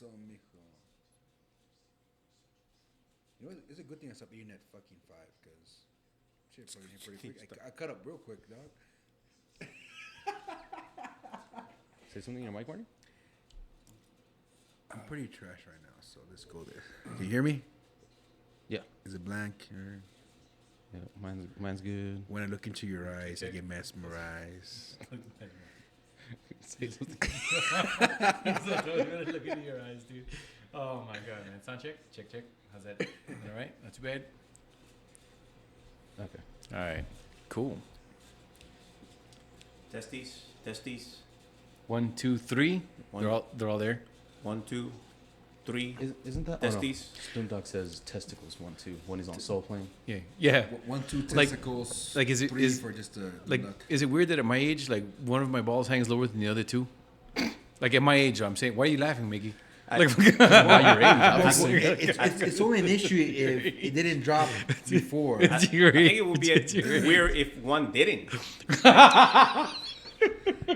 pasó, mijo? You know, it's a good thing I stopped eating at fucking 5 because shit fucking hit pretty quick. I cut up real quick, dog. Say something in your mic, Marty? I'm pretty trash right now, so let's go there. Can you hear me? Yeah. Is it blank? Yeah, mine's good. When I look into your eyes, I get mesmerized. Say something. Look into your eyes, dude. Oh my god, man. Sound check? Check. How's that? All right? Not too bad? Okay. All right. Cool. Testes. 1, 2, 3. They're all there. 1, 2, 3. Isn't that Testes? Snoop Dogg says testicles 1, 2 when he's on Soul Plane. Yeah. 1, 2 Like- testicles. like, is it- 3 is- for just a Like, nut. is it weird that at my age, like, one of my balls hangs lower than the other two? Like, at my age, I'm saying, why are you laughing, Mickey? Like, Not your age, obviously. It's only an issue if it didn't drop before. I think it would be weird if one didn't.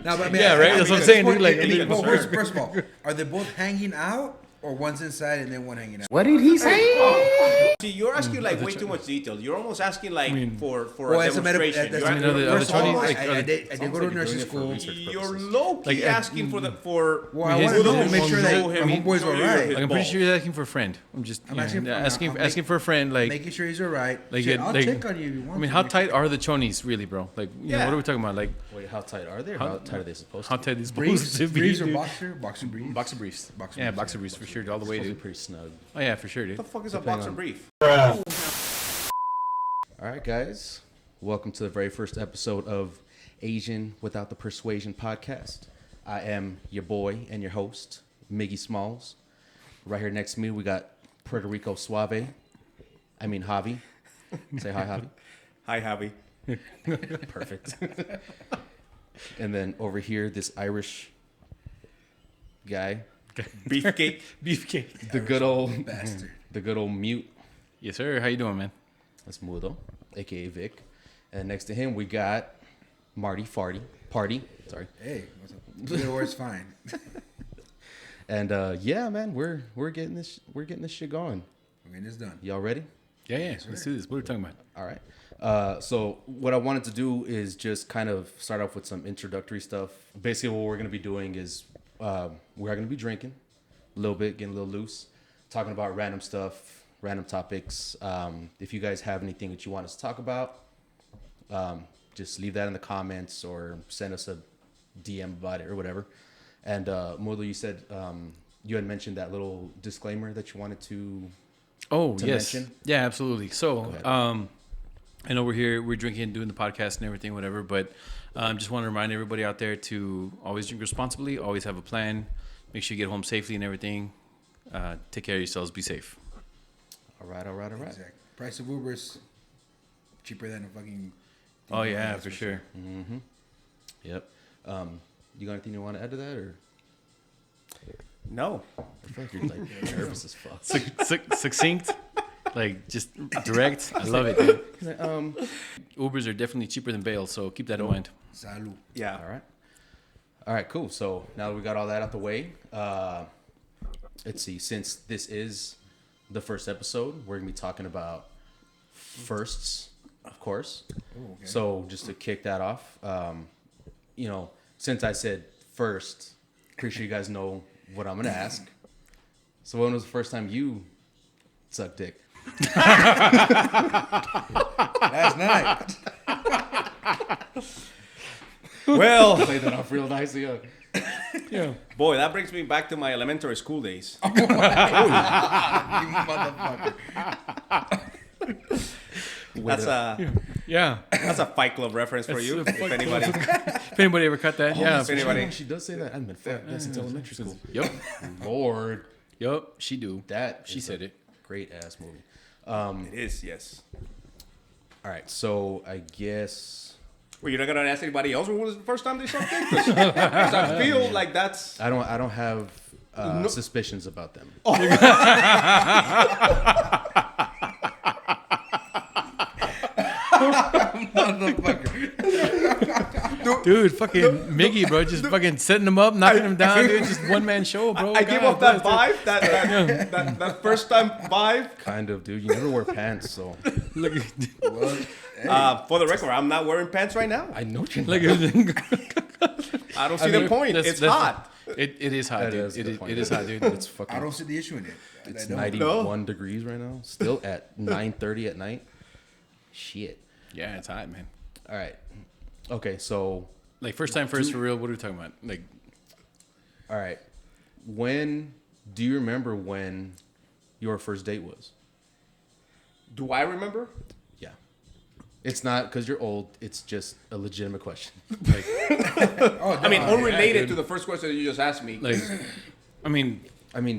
No, but I mean, Yeah, right? That's what I'm saying, dude, like, well, first of all, are they both hanging out, or one's inside and then one hanging out? What did he say? See, you're asking like way too much detail. You're almost asking like for Well, a as a matter of demonstration. that's- You're, the first of all, Chinese, like, I did go to like you're nursing doing it for school. research. you're low key Like, asking for Well, I want to make sure that my homeboy's all right. Like, I'm pretty sure you're asking for a friend. I'm asking for a friend. Like, Making sure he's all right. Like, Shit, it- I'll like- check on you if you want. I mean, to. how tight are the chonies really, bro? Like, you know, Yeah. what are we talking about? Like, Wait, how tight are they? Or how tight are they supposed to how be? tight is Briefs, supposed to be? briefs or dude? boxer briefs. Boxer briefs. Boxer Yeah, briefs, boxer yeah, briefs for boxer sure, all the way, Supposed to be dude. pretty snug. Oh yeah, for sure, dude. What the fuck is a Depending boxer on- brief? All right, guys. Welcome to the very first episode of Asian Without the Persuasion podcast. I am your boy and your host, Miggy Smalls. Right here next to me, we got Puerto Rico Suave. I mean, Javi. Say hi, Javi. Hi, Javi. Perfect. And then over here, this Irish guy, Beefcake. Beefcake. the good old mute. Yes, sir. How you doing, man? That's Mudo, aka Vic. And next to him, we got Marty Party. Sorry. Hey, what's up? Either or, it's fine. And yeah, man, we're getting this shit going. I mean, it's done. Y'all ready? Yeah. Let's do this. What are we talking about? All right. So what I wanted to do is just kind of start off with some introductory stuff. Basically, what we're going to be doing is we're going to be drinking a little bit, getting a little loose, talking about random stuff, random topics. If you guys have anything that you want us to talk about, just leave that in the comments or send us a DM about it or whatever. And Modo, you said you had mentioned that little disclaimer that you wanted to. Oh, to yes. mention? Yeah, absolutely. So, ahead. I know we're drinking, doing the podcast and everything, whatever, but just want to remind everybody out there to always drink responsibly, always have a plan, make sure you get home safely and everything. Take care of yourselves, be safe. All right. Exactly. Price of Uber's cheaper than a fucking. Oh, yeah, for sure. Mm-hmm. Yep. You got anything you want to add to that, or No. I feel like you're like nervous as fuck? Succinct, like just direct. I love it, dude. Like, Ubers are definitely cheaper than bail, so keep that in mind. Salud. Yeah. all right, cool. So now that we got all that out the way, let's see. Since this is the first episode, we're gonna be talking about firsts, of course. Oh, okay. So just to kick that off, since I said first, pretty sure you guys know what I'm gonna ask. So when was the first time you sucked dick? Last night. Well, Play that off real nicely. Yeah. boy, that brings me back to my elementary school days. You motherfucker. Yeah. That's a Fight Club reference for you. If anybody. If anybody ever cut that, yeah. if anybody. She does say that. I've been fucked since elementary school. Yep. Lord, Yep. She do. she said it. Great ass movie. It is, yes. All right, so I guess Well, you're not gonna ask anybody else when was the first time they sucked dick? Because I feel like that's. I don't have suspicions about them. Motherfucker. Dude, fucking Miggy, bro, just fucking setting them up, knocking them down, dude. Just one man show, bro. I give off that vibe, that first time vibe. Kind of, dude. You never wear pants, so. Look, Well, hey, For the record, I'm not wearing pants right now. I know you're look, I don't see the point. It's hot. It is hot, That dude. is the point. It is hot, dude. It's I fucking. don't see the issue in it. It's I don't. 91 degrees right now. Still at 9:30 at night. Shit. Yeah, it's hot, man. All right. Okay, so Like first time first for real. What are we talking about? Like, all right. When do you remember when your first date was? Do I remember? Yeah. It's not because you're old. It's just a legitimate question. like, Oh, I mean, no, unrelated dude. to the first question that you just asked me. like, I mean,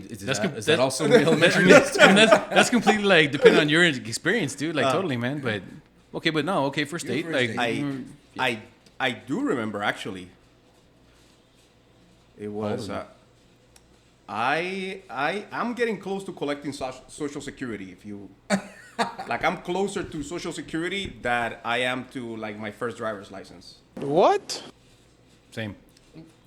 Is That's that, com- is that that- also elementary? that's completely like depending on your experience, dude. Like totally, man. But okay, but no, okay, first Your date, first like, date. I do remember actually. It was was I'm getting close to collecting social security. If you like, I'm closer to social security that I am to like my first driver's license. same.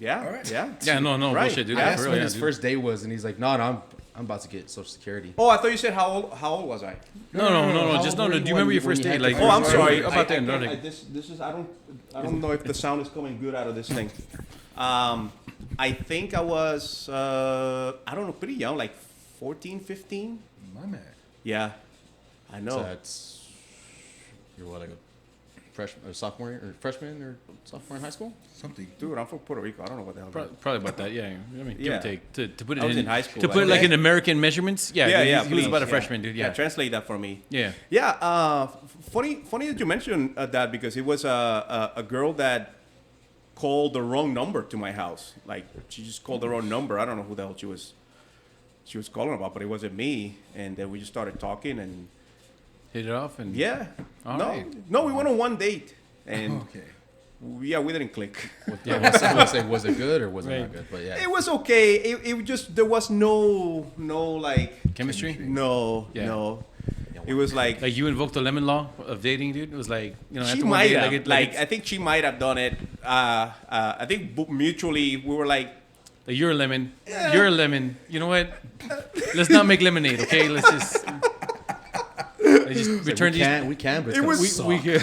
Yeah, All right. yeah, Yeah, no, Right. bullshit, dude. I For asked real, when yeah, his dude. first date was, and he's like, "No, I'm about to get Social Security." Oh, I thought you said how old was I? No, just How no. old Do you were remember you your when first you date? had Like, your Oh, I'm first sorry. date? about that. No, I, like, this is I don't know if the sound is coming good out of this thing. I think I was I don't know, pretty young, like 14, 15. My man. Yeah, I know. So that's you're what, like a freshman, or sophomore, or freshman, or sophomore in high school? Something. Dude, I'm from Puerto Rico. I don't know what the hell. probably about that. Yeah, I mean, give Yeah. or take. To put it I was in high school, to put it like like in American measurements. Yeah, Yeah, dude, yeah. He was please, about a yeah. freshman, dude. Yeah, translate that for me. yeah. Yeah, funny that you mentioned that because it was a girl that called the wrong number to my house. Like she just called the wrong number. I don't know who the hell she was calling about, but it wasn't me. And then we just started talking, and Hit it off and yeah, All no, right. no, we went on one date, and Okay. we didn't click. Yeah, I was gonna say, was it good or was it Right. not good? But yeah, It was okay. It just there was no like chemistry. no Yeah. no. It was like Like you invoked the lemon law of dating, dude. It was like she after one might date, have it's- I think she might have done it. I think mutually we were like. like, you're a lemon. You're a lemon. You know what? Let's not make lemonade, okay? Let's just return these. we can, but It was- We can.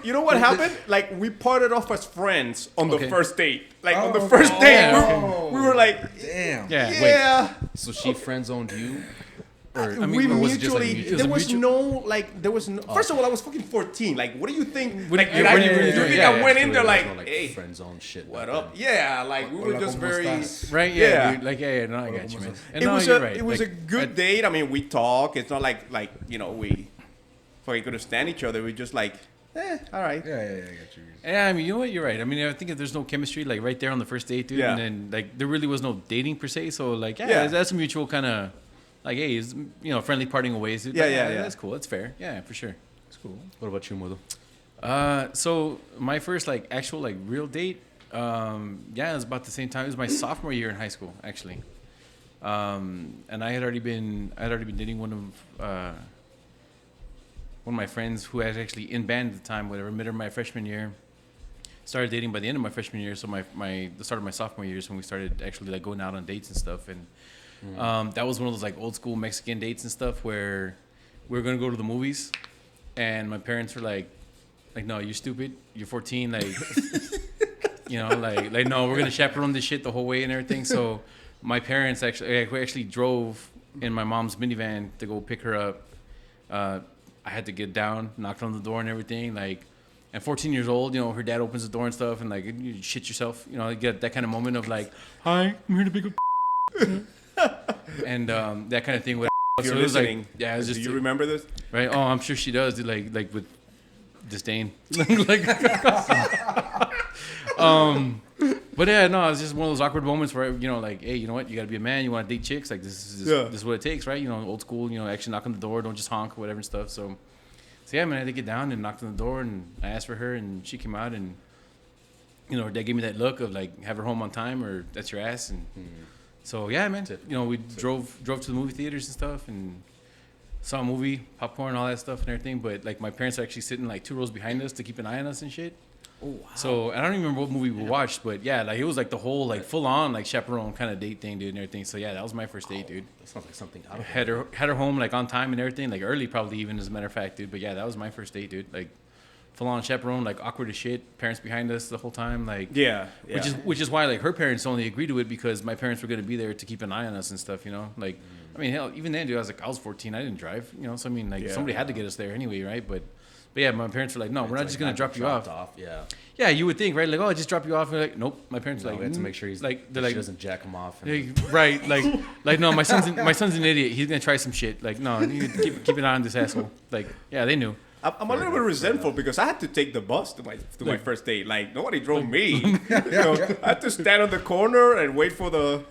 You know what happened? Like we parted off as friends on the Okay. first date. Like on the Oh, first date, yeah, we were like, Damn. Yeah. Wait. yeah. So she friend zoned you, or We or was it just like mutually, mutual? there a was mutual- no like, there was no. First of all, I was fucking 14. Like, what do you think? What- like, yeah, did what I, are you really do you doing? think Yeah, I went So in there there was like, no, hey, friend zone shit. what back up? then. Yeah, like we were Hola, just ¿cómo very. estás? Right? Yeah. Yeah. Dude. Like yeah. No, I got you, man. And It no, was you're a right. it was Like, a good date. I mean, we talk. It's not like we fucking couldn't stand each other. We just like, all right. Yeah, I got you. Yeah, I mean, you know what? You're right. I mean, I think if there's no chemistry, like right there on the first date, dude, Yeah. and then like there really was no dating per se. So like, Yeah. that's a mutual kind of like, hey, it's, friendly parting of ways, dude. Yeah, Like, yeah. That's cool. That's fair. Yeah, for sure. It's cool. What about you, Mudo? So my first like actual like real date, yeah, it was about the same time. It was my sophomore year in high school, actually. And I had already been dating one of my friends who was actually in band at the time. Whatever, met her my freshman year. Started dating by the end of my freshman year. So the start of my sophomore year is when we started actually like going out on dates and stuff. And that was one of those like old school Mexican dates and stuff where we were gonna go to the movies, and my parents were like, no, you're stupid. You're 14. Like, like no, we're gonna chaperone this shit the whole way and everything. So my parents actually drove in my mom's minivan to go pick her up. I had to get down, knocked on the door and everything. Like, and 14 years old, her dad opens the door and stuff, and like you shit yourself. You get that kind of moment of like, hi, I'm here to pick up. And that kind of thing. If you're So it was like- listening, yeah, it was do just you remember this? right. Oh, I'm sure she does. Dude, like with disdain. Like, but yeah, no, it's just one of those awkward moments where like, hey, you know what? You gotta be a man. You want to date chicks. Like this is what it takes, right? Old school. Actually knock on the door. Don't just honk, whatever and stuff. So yeah, man, I had to get down and knocked on the door, and I asked for her, and she came out, and her dad gave me that look of like, have her home on time, or that's your ass. And so yeah, man, we drove to the movie theaters and stuff, and saw a movie, popcorn, all that stuff and everything. But like my parents are actually sitting like 2 rows behind us to keep an eye on us and shit. Oh wow. So I don't even remember what movie we watched, but yeah, like it was like the whole like full on like chaperone kind of date thing, dude, and everything. So yeah, that was my first date, dude. That sounds like something out of Had her home like on time and everything, like early probably even as a matter of fact, dude. But yeah, that was my first date, dude. Like full on chaperone, like awkward as shit. Parents behind us the whole time, like Yeah. which is why like her parents only agreed to it because my parents were gonna be there to keep an eye on us and stuff, you know. Like I mean, hell, even then, dude, I was 14, I didn't drive, you know. So I mean, like somebody had to get us there anyway, right? But yeah, my parents were like, no, we're not just gonna drop you off. Yeah. Yeah, you would think, right? Like, oh, I just drop you off. And like, nope. My parents are like, We had to make sure he's like, they're she like, doesn't jack him off. right, like, no, my son's an idiot. He's gonna try some shit. Like, no, you keep an eye on this asshole. Like, yeah, they knew. I'm a little bit resentful because I had to take the bus to my first date. Like nobody drove me. I had to stand on the corner and wait for the,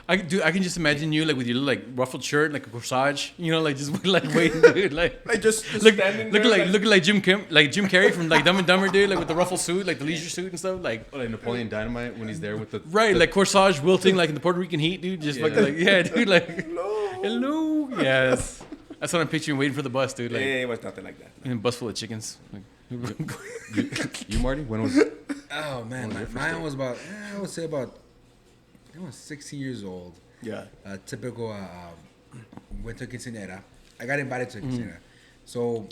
I can just imagine you like with your little like ruffled shirt, like a corsage, you know, like just like waiting, dude, like just standing there, looking like Jim Carrey from like Dumb and Dumber, dude, like with the ruffled suit, like the leisure suit and stuff, like Napoleon Dynamite when he's there with the like corsage wilting like in the Puerto Rican heat, dude, just fucking like dude, like hello, yeah. That's what I'm picturing, waiting for the bus, dude. Like, yeah, it was nothing like that. And a bus full of chickens. Like, you Marty? When was it? Oh man, mine was about I would say about I was 16 years old. Yeah. Typical. Went to quinceañera. I got invited to a quinceañera. So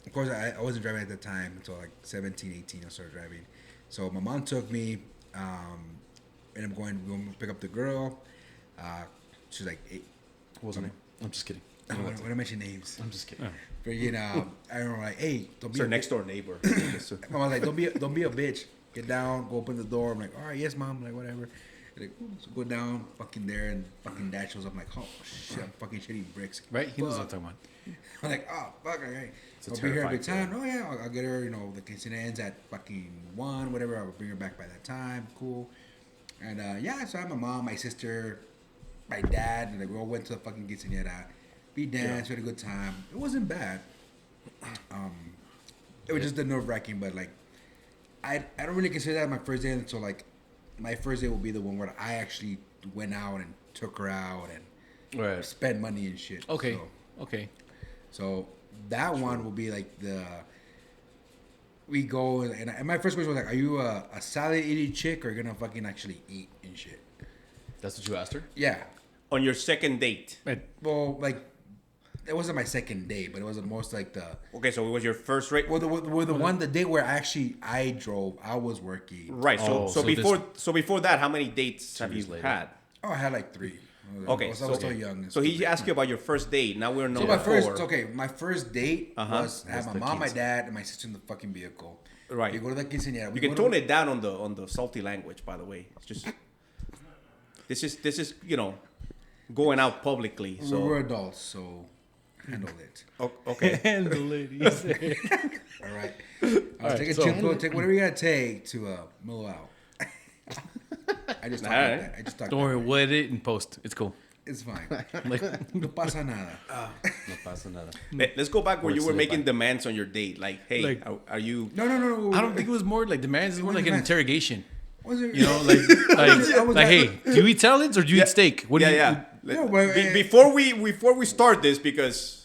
of course I wasn't driving at the time until like 17, 18. I started driving. So my mom took me. Ended up going to pick up the girl. She was like 8. What was her name? I'm just kidding. I don't want to mention names. I'm just kidding. But I remember like, hey, don't be It's our next door neighbor. I was like, don't be a bitch. Get down, go open the door. I'm like, all right, yes, mom. I'm like, whatever. Like, so go down, fucking there, and fucking dad shows up. I'm like, oh shit, I'm fucking shitting bricks. right? He knows what I'm talking about. I'm like, oh fuck, okay. I'll be here every time. Oh yeah, I'll get her. The quinceañera ends at fucking 1, whatever. I'll bring her back by that time. Cool. And so I had my mom, my sister, my dad, and like we all went to the fucking quinceañera. We danced, we had a good time. It wasn't bad. It was just the nerve wracking, but like, I don't really consider that my first day until like, my first day will be the one where I actually went out and took her out and spent money and shit. Okay. So, Okay. So that one will be like we go and my first question was like, are you a salad eating chick or are you gonna fucking actually eat and shit? That's what you asked her? Yeah. On your second date. Well, like, it wasn't my second date, but it was the most like the. Okay, so it was your first rate. Well, the date where I drove, I was working. Right. So before that, how many dates have you had? Oh, I had like 3. Okay, I was still young. So he asked you about your first date. Now we're So number 4. my first date was I had my mom, my dad, and my sister in the fucking vehicle. Right. You go to the quinceañera. You can tone it down on the salty language, by the way. It's just this is going out publicly. So we're adults, so handle it. Okay. Handle it. All right. Take a chill pill. Take whatever you gotta take to mellow out. I just talk like that. I just talk. Don't worry, we'll edit and post. It's cool. It's fine. Like, No pasa nada. No pasa nada. Let's go back where you were Words making live demands on your date. Like, hey, Like- are you? No. I don't think it was more like demands. It was more like an demands? interrogation. Was it? You know, like hey, do you eat salads or do you eat steak? What do you? No, but, Before we start this, because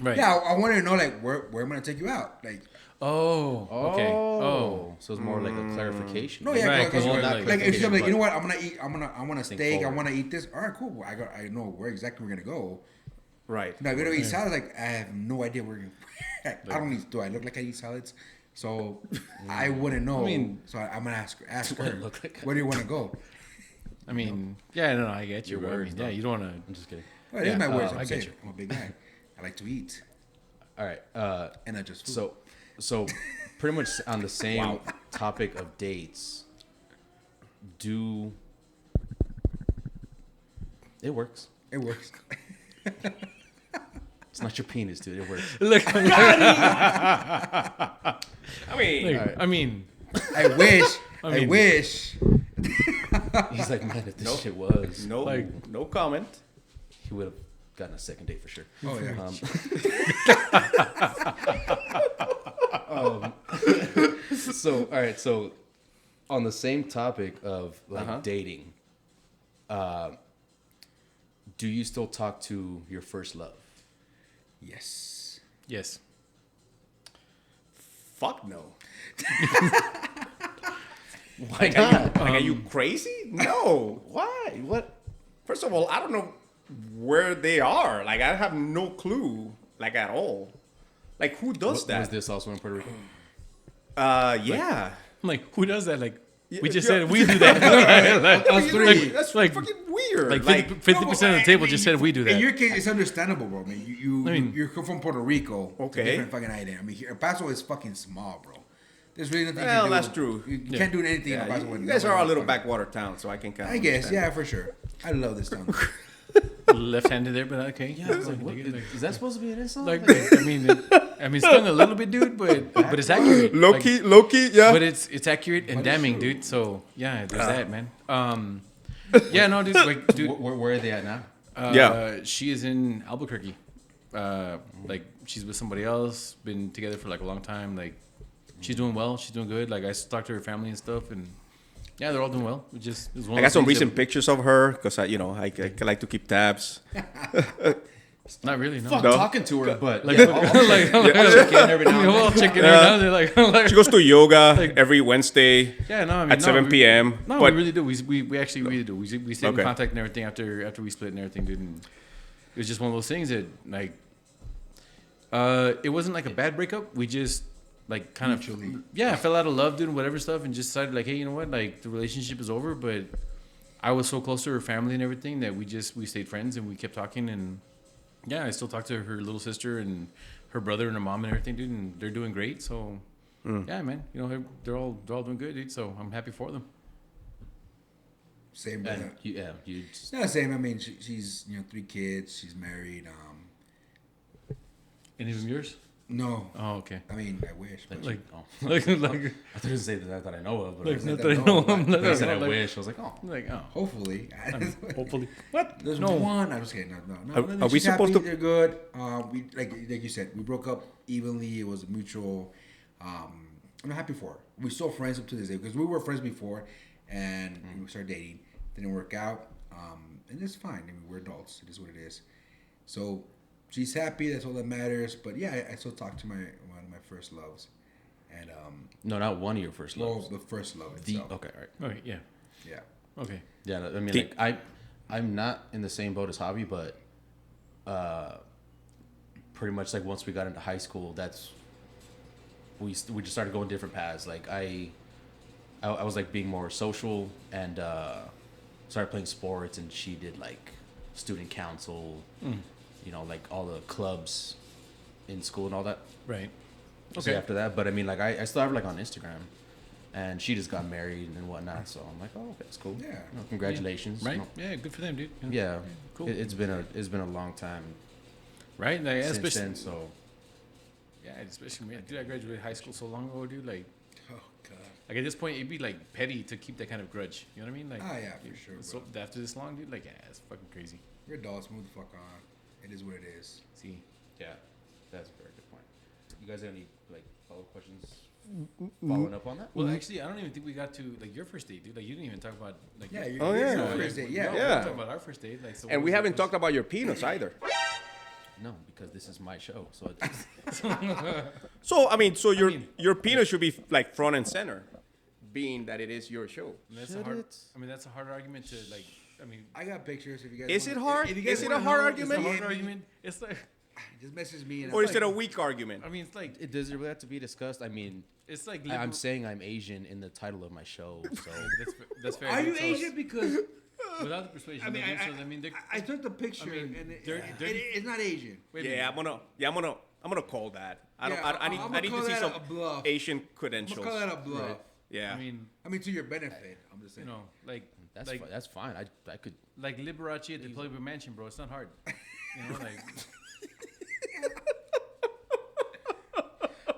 Right. Yeah, I wanted to know like where I'm gonna take you out. Like, Oh. Okay. Oh. So it's more like a clarification. no, yeah, Right, because 'cause like if you're like, but- you know what, I want a steak. I forward. want to eat this. All right, cool. I know where exactly we're gonna go. right. Now, if you're gonna eat salads, like I have no idea where. I don't eat. Do I look like I eat salads? So I wouldn't know. I mean, so I'm gonna ask do I her. look like I- Where do you want to go? I mean, yeah, no, I get you. Your Bro. I words, mean, yeah, dog. you don't want I'm just kidding. Well, it is my words. I I'm get saying. you. I'm a big guy. I like to eat, All right. and not just food. So pretty much on the same topic of dates, it works. It works. It's not your penis, dude. It works. to. Look, I mean, I mean, I wish. I mean- wish. He's like, man, if this shit was, no comment. he would have gotten a second date for sure. Oh yeah. So all right, so on the same topic of like dating, do you still talk to your first love? Yes. yes. Fuck no. Why not? Are you crazy? No. Why? What? First of all, I don't know where they are. Like, I have no clue, like, at all. Like, who does that? Was this also in Puerto Rico? Yeah. I'm like, who does that? Like, we Yeah, just yeah. said we do that. Like, Us three. That's like- fucking weird. like Like, 50% of the table just said we do In that. your case, it's understandable, bro. I mean, you're from Puerto Rico. It's a Okay. different fucking idea. I mean, here, El Paso is fucking small, bro. There's really nothing. Well, you can do. that's true. You can't do anything in El yeah, Paso. you guys are a little backwater town, so I can kind of I guess, understand. yeah, for sure. I love this town. Left-handed there, but okay. Yeah, I was like, what? Like, Is that supposed to be an insult? I mean, it's stung a little bit, dude, but it's accurate. Low Like, key, yeah. but it's accurate and But it's damning, true. dude. So yeah, there's that, man. Yeah, no, dude. Like, dude, Where are they at now? Yeah. she is in Albuquerque. Like, she's with somebody else. Been together for like a long time. Like, she's doing well. She's doing good. Like, I talked to her family and stuff, and yeah, they're all doing well. It just it was one I of got those some things recent that- pictures of her because I like to keep tabs. Not really, no. Fuck No. talking to her, but Like, yeah, like, I'll check in every now and we'll then. check in every now and then, like, She goes to yoga every Wednesday yeah, no, I mean, at 7 p.m. No, but we really do. We actually really do. We stayed in Okay. contact and everything after we split and everything, dude. And it was just one of those things that like, it wasn't like a bad breakup. We just like kind Mutually. of fell out of love, dude, and whatever stuff, and just decided like, hey, you know what, like the relationship is over. But I was so close to her family and everything that we stayed friends and we kept talking. And yeah, I still talk to her little sister and her brother and her mom and everything, dude, and they're doing great. So yeah, man, you know, they're all doing good, dude. So I'm happy for them. Same, brother. And you just, No, same. I mean, she's 3 kids. She's married. Any of them yours? No, Oh, okay. I mean, I wish. But Like, oh. like, I didn't say that I know of, but like, I was not like, that I know him. when I said I wish, I was like, oh. Like, oh, hopefully, hopefully. What? there's No. one. I'm just kidding. No. Are we She's supposed happy, to- They're good. We like you said, we broke up evenly. It was a mutual. I'm happy for her. We're still friends up to this day because we were friends before, and we started dating. Didn't work out, and it's fine. I mean, we're adults. It is what it is. So she's happy. That's all that matters. But yeah, I still talk to one of my first loves, and No, not one of your first well, loves. the first love The itself. okay, all right. Okay, yeah. Yeah. Okay. Yeah, I mean, The- like I'm not in the same boat as Javi, but pretty much like once we got into high school, that's we just started going different paths. Like I was like being more social and started playing sports, and she did like student council, you know, like all the clubs in school and all that. Right. So Okay. after that, but I mean, like I still have her like on Instagram, and she just got married and whatnot. So I'm like, oh, okay, that's cool. Yeah. You know, congratulations. Right. You know. Yeah. Good for them, dude. Yeah. Cool. It's been a long time Right. Like, yeah, since especially. then. So Yeah, especially me. Dude, I graduated high school so long ago, dude. Like, Oh God. like at this point, it'd be like petty to keep that kind of grudge. You know what I mean? Like, Ah, yeah, for sure, So after this long, dude, like, yeah, it's fucking crazy. We're adults. Move the fuck on. It is what it is. See. yeah, that's a very good point. You guys have any like follow questions following up on that? Well, actually, I don't even think we got to like your first date, dude. Like, you didn't even talk about like. Yeah. your- You're, Oh, you're yeah. your first date. Yeah. No, we're Yeah. talking about our first date. Like, so And we haven't talked about your penis either. No, because this is my show. So So I mean, I mean- your penis should be like front and center, being that it is your show. That's a Should hard. it? I mean, that's a hard argument to like. I mean, I got pictures. If you guys Is wanna- it hard? If you guys Is it wanna a hard know, argument? it's a just hard DM me. argument. It's like. Just message me. And Or I'll- is it a weak argument? I mean, it's like. it does it really have to be discussed? I mean, It's like. I'm saying I'm Asian in the title of my show, so That's fair. Are dude. you So Asian? Because Without the persuasion, I mean, dude, so, I mean, I took the picture I mean, and it, dirty- it's not Asian. wait a Yeah, minute. I'm gonna call that. I don't. Yeah, I need. I'm I need gonna to see call some that a bluff. Asian I'm credentials. gonna call that a bluff. Yeah. I mean, to your benefit. I'm just you saying. know, like that's like that's fine. I could. like Liberace at the Playboy Mansion, bro. It's not hard. You know, like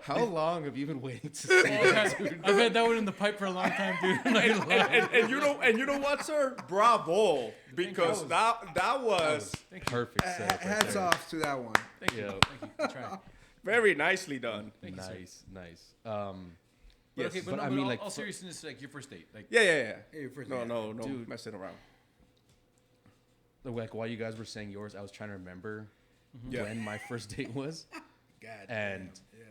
How long have you been waiting to say that? I've had that one in the pipe for a long time, dude. I'm not gonna lie. and you know what, sir? Bravo, because that was Perfect setup. right Hats there. off to that one. Thank you. Yeah. Thank you. I tried. very nicely done. Thank you, sir. Nice. But Yes, okay, but, but no, I but mean, all, like, all for- seriousness, like your first date, like Yeah. Hey, first No, date. no, Dude. messing around. Like while you guys were saying yours, I was trying to remember Yeah. when my first date was, God and damn, yeah.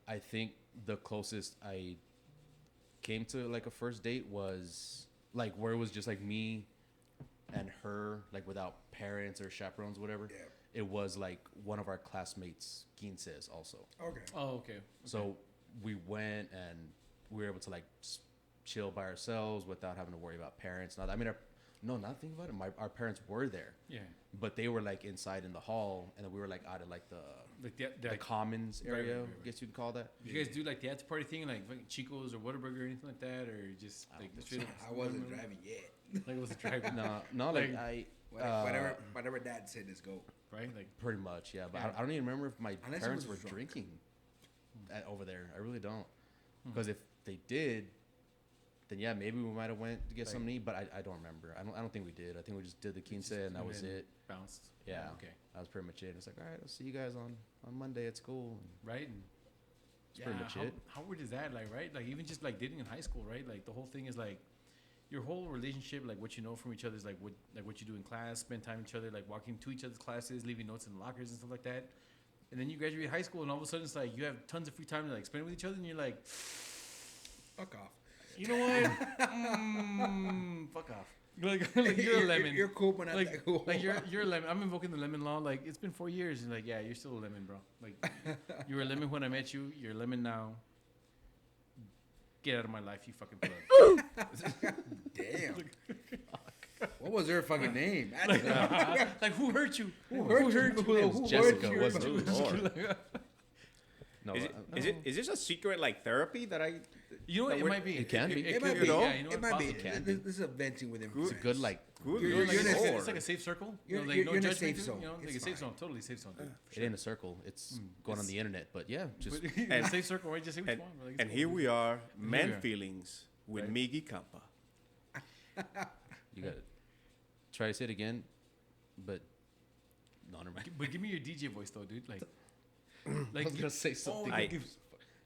I think the closest I came to like a first date was like where it was just like me and her, like without parents or chaperones, whatever. Yeah. It was like one of our classmates, quinces, also. Okay. Oh, okay. So we went and we were able to like chill by ourselves without having to worry about parents. Not, I mean, not thinking about it. Our parents were there. Yeah. But they were like inside in the hall, and then we were like out in like the The commons area, right. I guess you'd call that. Did you guys do like the after party thing, like fucking Chico's or Whataburger or anything like that, or just like straight up? I wasn't driving yet. Like it was a driving. No, like I. Whatever dad said, let's go. Right, like Pretty much, yeah. But I don't even remember if my Unless he parents was were drunk. drinking over there. I really don't. Because if they did, then yeah, maybe we might have went to get something to eat. But I don't remember. I don't think we did. I think we just did the quince and that was it. bounced. Yeah. Okay. That was pretty much it. It's like, all right, I'll see you guys on Monday at school. And Right. And that's pretty much it. How weird is that? Like, right? Like, even just like dating in high school, right? Like, the whole thing is like your whole relationship, like what you know from each other is like what you do in class, spend time with each other, like walking to each other's classes, leaving notes in the lockers and stuff like that. And then you graduate high school, and all of a sudden it's like you have tons of free time to like spend with each other, and you're like, Fuck off. you know what? Fuck off. Like you're a lemon. You're cool, but not like, that cool. like you're a lemon. I'm invoking the lemon law. Like it's been 4 years, and like yeah, you're still a lemon, bro. Like you were a lemon when I met you. You're a lemon now. Get out of my life, you fucking plug. Damn. What was her fucking name? Like who hurt you? Who hurt you? Who Jessica, hurt you? wasn't it? Lord. No, Is this a secret like therapy that I? You know what? that It we're- might be. It can be. It might could be. Yeah, you know It what? might be. Possibly. This is a venting with him. it's a good like. Good You're in a- Lord. It's like a safe circle. You know, You're- like you're no in a judgment, safe dude, zone. You know, like It's a safe fine. zone, totally safe zone. Dude. It ain't a circle. It's going on the internet. But yeah, just But in a safe circle, right? Just say what you want. Like, it's And cool. here we are, man we are. feelings with Right. Miggy Campa. you got to try to say it again, but no, never mind. But give me your DJ voice though, dude. Like, I was gonna say something. Oh,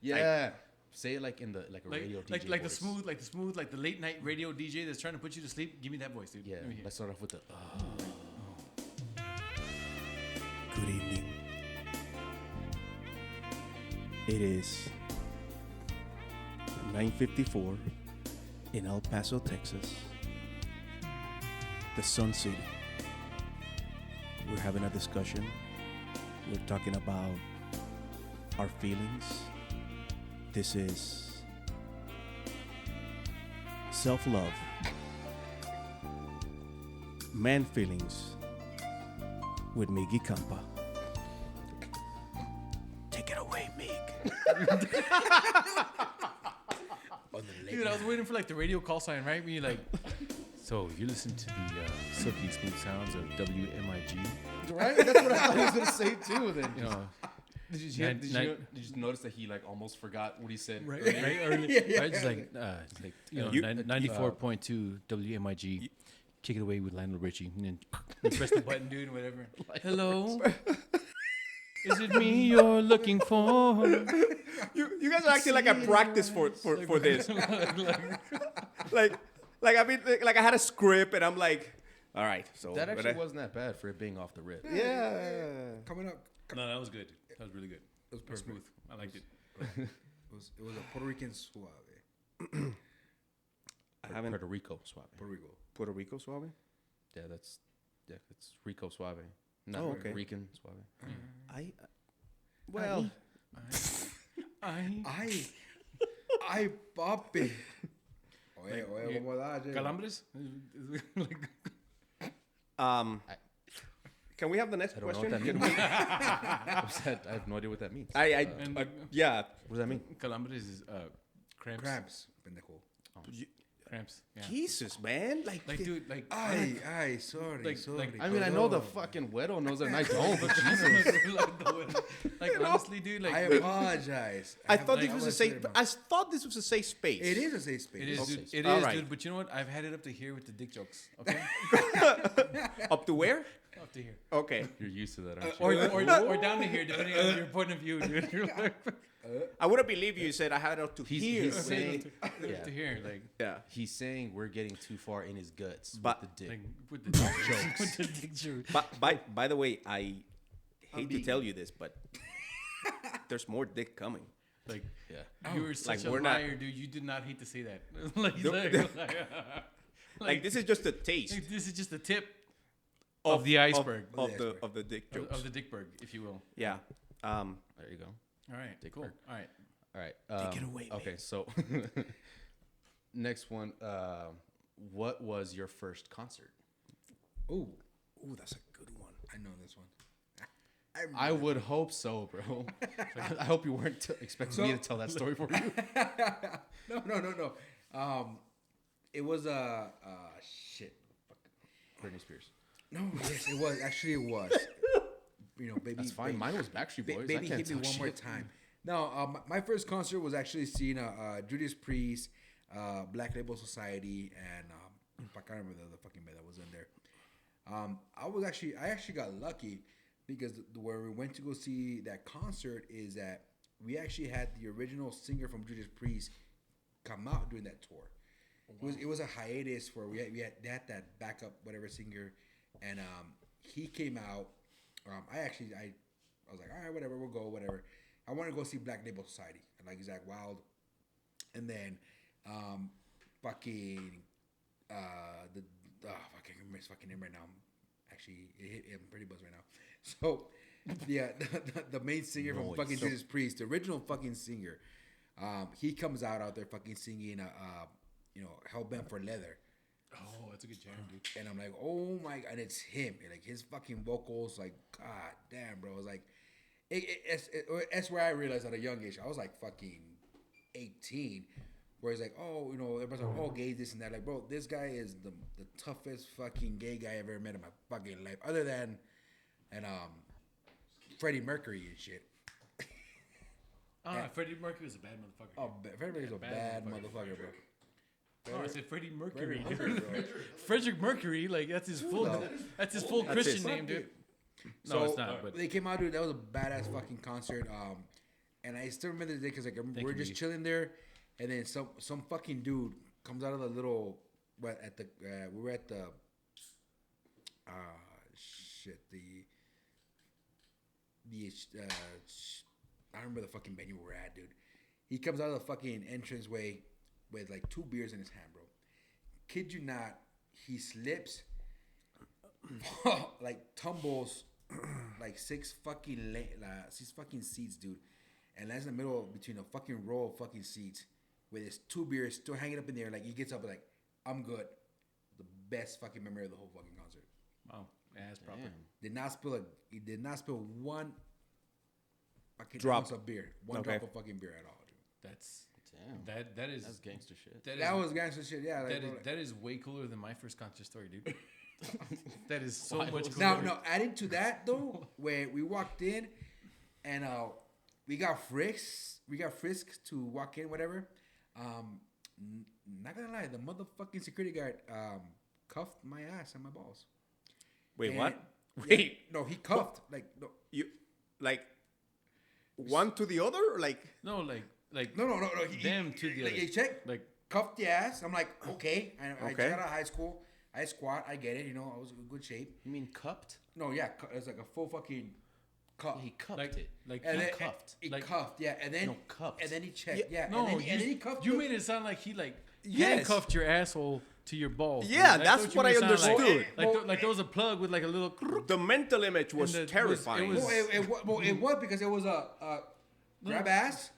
Yeah, say it like in the like a like, radio DJ like voice. the smooth, like the late night radio DJ that's trying to put you to sleep. Give me that voice, dude. Yeah, Let me hear. let's start off with the. Good evening. It is 9:54 in El Paso, Texas. The Sun City. We're having a discussion. We're talking about our feelings. This is self-love. Man feelings with Miggy Campa. Take it away, Mig. Dude, I was waiting for like the radio call sign, right? When you like, so you listen to the silky smooth sounds of WMIG. Right, that's what I was gonna say too. Then You know, did you, Nine- did you notice that he like almost forgot what he said? right? earlier? Right? Early, right? Just like, you know, You- 94.2 WMIG. Kick it away with Lionel Richie, and then you press the button, dude, whatever. Hello, is it me you're looking for? You guys are acting like I practiced for this. Like I mean, like I had a script and I'm like, all right. So That but actually I- wasn't that bad for it being off the rip. Yeah. Coming up. No, that was good. That was really good. It was That was perfect. smooth. I liked it. It was a Puerto Rican suave. I haven't Puerto Rico Suave. Puerto Rico suave. Yeah, it's Rico Suave. Not Oh, okay. Rican Suave. I well, I Ay, papi. Oye, ¿cómo da, che? Calambres? Like, can we have the next I don't know question? what that Can means. we- I have no idea what that means. yeah. What does that mean? calambres is cramps. Cramps, pendejo. Cramps. Yeah. Jesus, man. Like Dude, like. Ay, sorry, Like- sorry. like- I mean, I know the perdón. fucking Wedo knows that, and I don't. But Jesus, like honestly, dude, like I apologize. I thought this like- was a safe. I thought this was a safe space. It is a safe space. it is, Okay. dude. It All is, right. dude. But you know what? I've had it up to here with the dick jokes. Okay, Up to where? up to here, Okay. you're used to that, aren't you? or down to here, depending on your point of view, dude. You're like, I wouldn't believe you said I had it up to He's- here. he's man. saying- up to here, like. Yeah. He's saying we're getting too far in his guts But- with the dick. Like with the dick jokes. With the dick jokes. But by the way, I hate to tell you this, but there's more dick coming. Like, Yeah. you were such a we're liar, not- dude. You did not hate to say that. like, Like this is just a taste this is just the tip of the iceberg. of the dick jokes. Of the dickberg, if you will. Yeah. There you go. All right. Cool. All right. All right. Take it away, Okay, so next one. What was your first concert? Ooh, That's a good one. I know this one. I would hope so, bro. I hope you weren't expecting me to tell that story for you. No. It was shit. Britney Spears. No, yes, it was. Actually, it was. You know, baby. That's fine. Baby, Mine was Backstreet Boys. baby, I can't hit me tell one more shit. time. No, my first concert was actually seeing Judas Priest, Black Label Society, and I can't remember the fucking band that was in there. I actually got lucky because where we went to go see that concert is that we actually had the original singer from Judas Priest come out during that tour. It was a hiatus where they had that backup whatever singer, and he came out. I was like, all right, whatever, we'll go, whatever. I want to go see Black Label Society and like Zach Wild, and then I can't remember his fucking name right now. Actually, I'm pretty buzzed right now. So, yeah, the main singer from fucking Judas Priest, the original fucking singer, he comes out there fucking singing, Hellbent for Leather. Oh, that's a good jam, dude. And I'm like, oh my, and it's him. And like his fucking vocals, like, god damn, bro. It's like, that's where I realized at a young age. I was like fucking 18, where he's like, oh, everybody's like, oh, gay, this and that. Like, bro, this guy is the toughest fucking gay guy I've ever met in my fucking life, other than, Freddie Mercury and shit. Freddie Mercury was a bad motherfucker. Oh, Freddie Mercury's a bad motherfucker, bro. I said Freddie Mercury. Mercury, bro. Frederick Mercury, like that's his full Christian his name, dude. No, So it's not. But they came out, dude. That was a badass fucking concert. And I still remember the day because like we're just chilling there, and then some fucking dude comes out of the little. We were at the. I don't remember the fucking venue we were at, dude. He comes out of the fucking entranceway with like 2 beers in his hand, bro. Kid you not, he slips, like tumbles, like 6 fucking seats, dude, and lands in the middle between a fucking row of fucking seats with his 2 beers still hanging up in there. Like he gets up like, I'm good. The best fucking memory of the whole fucking concert. wow, yeah, that's proper. He did not spill one fucking Drop ounce of beer, one drop of fucking beer at all, dude. That's Damn. that's That's gangster shit. That was gangster shit, yeah. that is way cooler than my first concert story, dude. That is so much cooler. Now, adding to that though, where we walked in, and we got frisked to walk in, whatever. Not gonna lie, the motherfucking security guard cuffed my ass and my balls. Wait, And- what? yeah, Wait, no, he cuffed no, you like one to the other, or like No, like no. them to the like, other. he checked, Like cuffed the ass. I'm like, okay. I Okay. just got out of high school. I squat. I get it. I was in good shape. You mean cupped? No, yeah, it's like a full fucking cuff. He cupped Like- it. like and he then, cuffed. He Like- cuffed, yeah, and then No, cupped. and then he checked, yeah, no, and then he cuffed. You made it sound like he Yes. handcuffed your asshole to your balls. Yeah, dude. that's what you I made it sound like. understood. Like there was a plug with like a little. the mental image was And terrifying. it was- it was because it was a grab ass,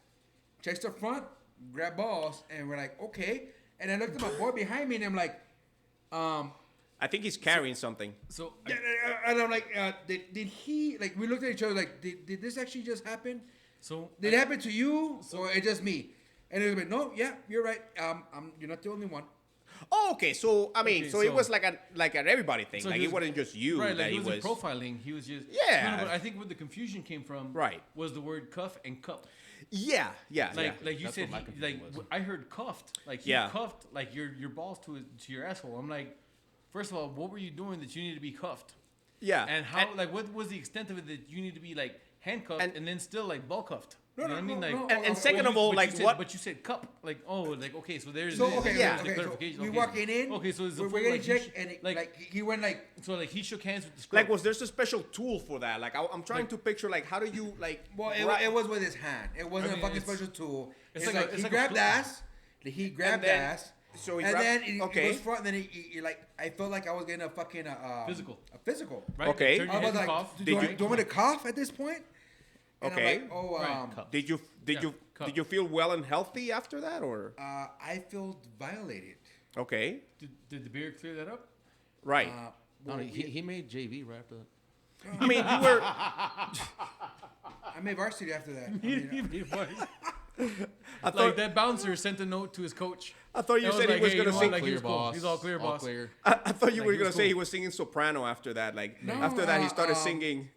checks the front, grab balls, and we're like, okay. And I looked at my boy behind me, and I'm like, I think he's carrying something. So yeah, and I'm like, did he like? We looked at each other like, did this actually just happen? so Did it happen to you or it just me? And it was like, no, yeah, you're right. You're not the only one. Oh, okay. So I mean, Okay, so it so- was like an everybody thing. So Like he it was- wasn't just you right, that like he he was. wasn't profiling. He was just Yeah. No, but I think where the confusion came from, Right. was the word cuff and cup. Yeah. Like you That's said, what my he, confusion like was. I heard cuffed. Like he Yeah. cuffed like your balls to your asshole. I'm like, first of all, what were you doing that you need to be cuffed? Yeah. And how like what was the extent of it that you need to be like handcuffed and then still like ball cuffed? You know what I mean? Like, And second of all, like, what? But you said cup. Like, oh, like, okay, so there's So there's the So clarification. we Okay. walking in. Okay, so it's the we're full, getting like, checked, and like, like he went like. so like he shook hands with the Like, was there a special tool for that? Like, I'm trying Like- to picture, like, how do you, like... Well, grab- it was with his hand. It wasn't I mean, a fucking it's- special tool. it's It's like a- like it's he like a grabbed flip. ass. He grabbed then- ass. so he and grabbed- then he okay. was front. And then he like I felt like I was getting a fucking Physical. A physical. right? Okay. Turn your I head was and like, cough. do you Did want me to cough at this point? And Okay. I'm like, oh, Right. Cup. Did you cup. did you feel well and healthy after that, or... I feel violated. Okay. Did the beer clear that up? Right. No, he made JV right after that. I mean, you were... I made varsity after that. I mean, I thought, Like that bouncer sent a note to his coach. I thought you That said he like, was hey, going to you know sing... what, like, he was cool. boss. He's all clear, boss. Clear. I thought you Like, were he going was to say cool. he was singing soprano after that. Like, No, after that, he started singing...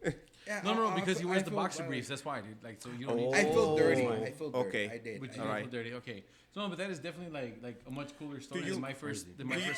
yeah, No, I because he feel- wears I the feel boxer violated. briefs. That's why, dude. Like, so you don't need. I feel dirty. Oh. I feel dirty. Okay. I did. But you I don't Alright. feel dirty. Okay. So, no, but that is definitely like a much cooler story you- than my first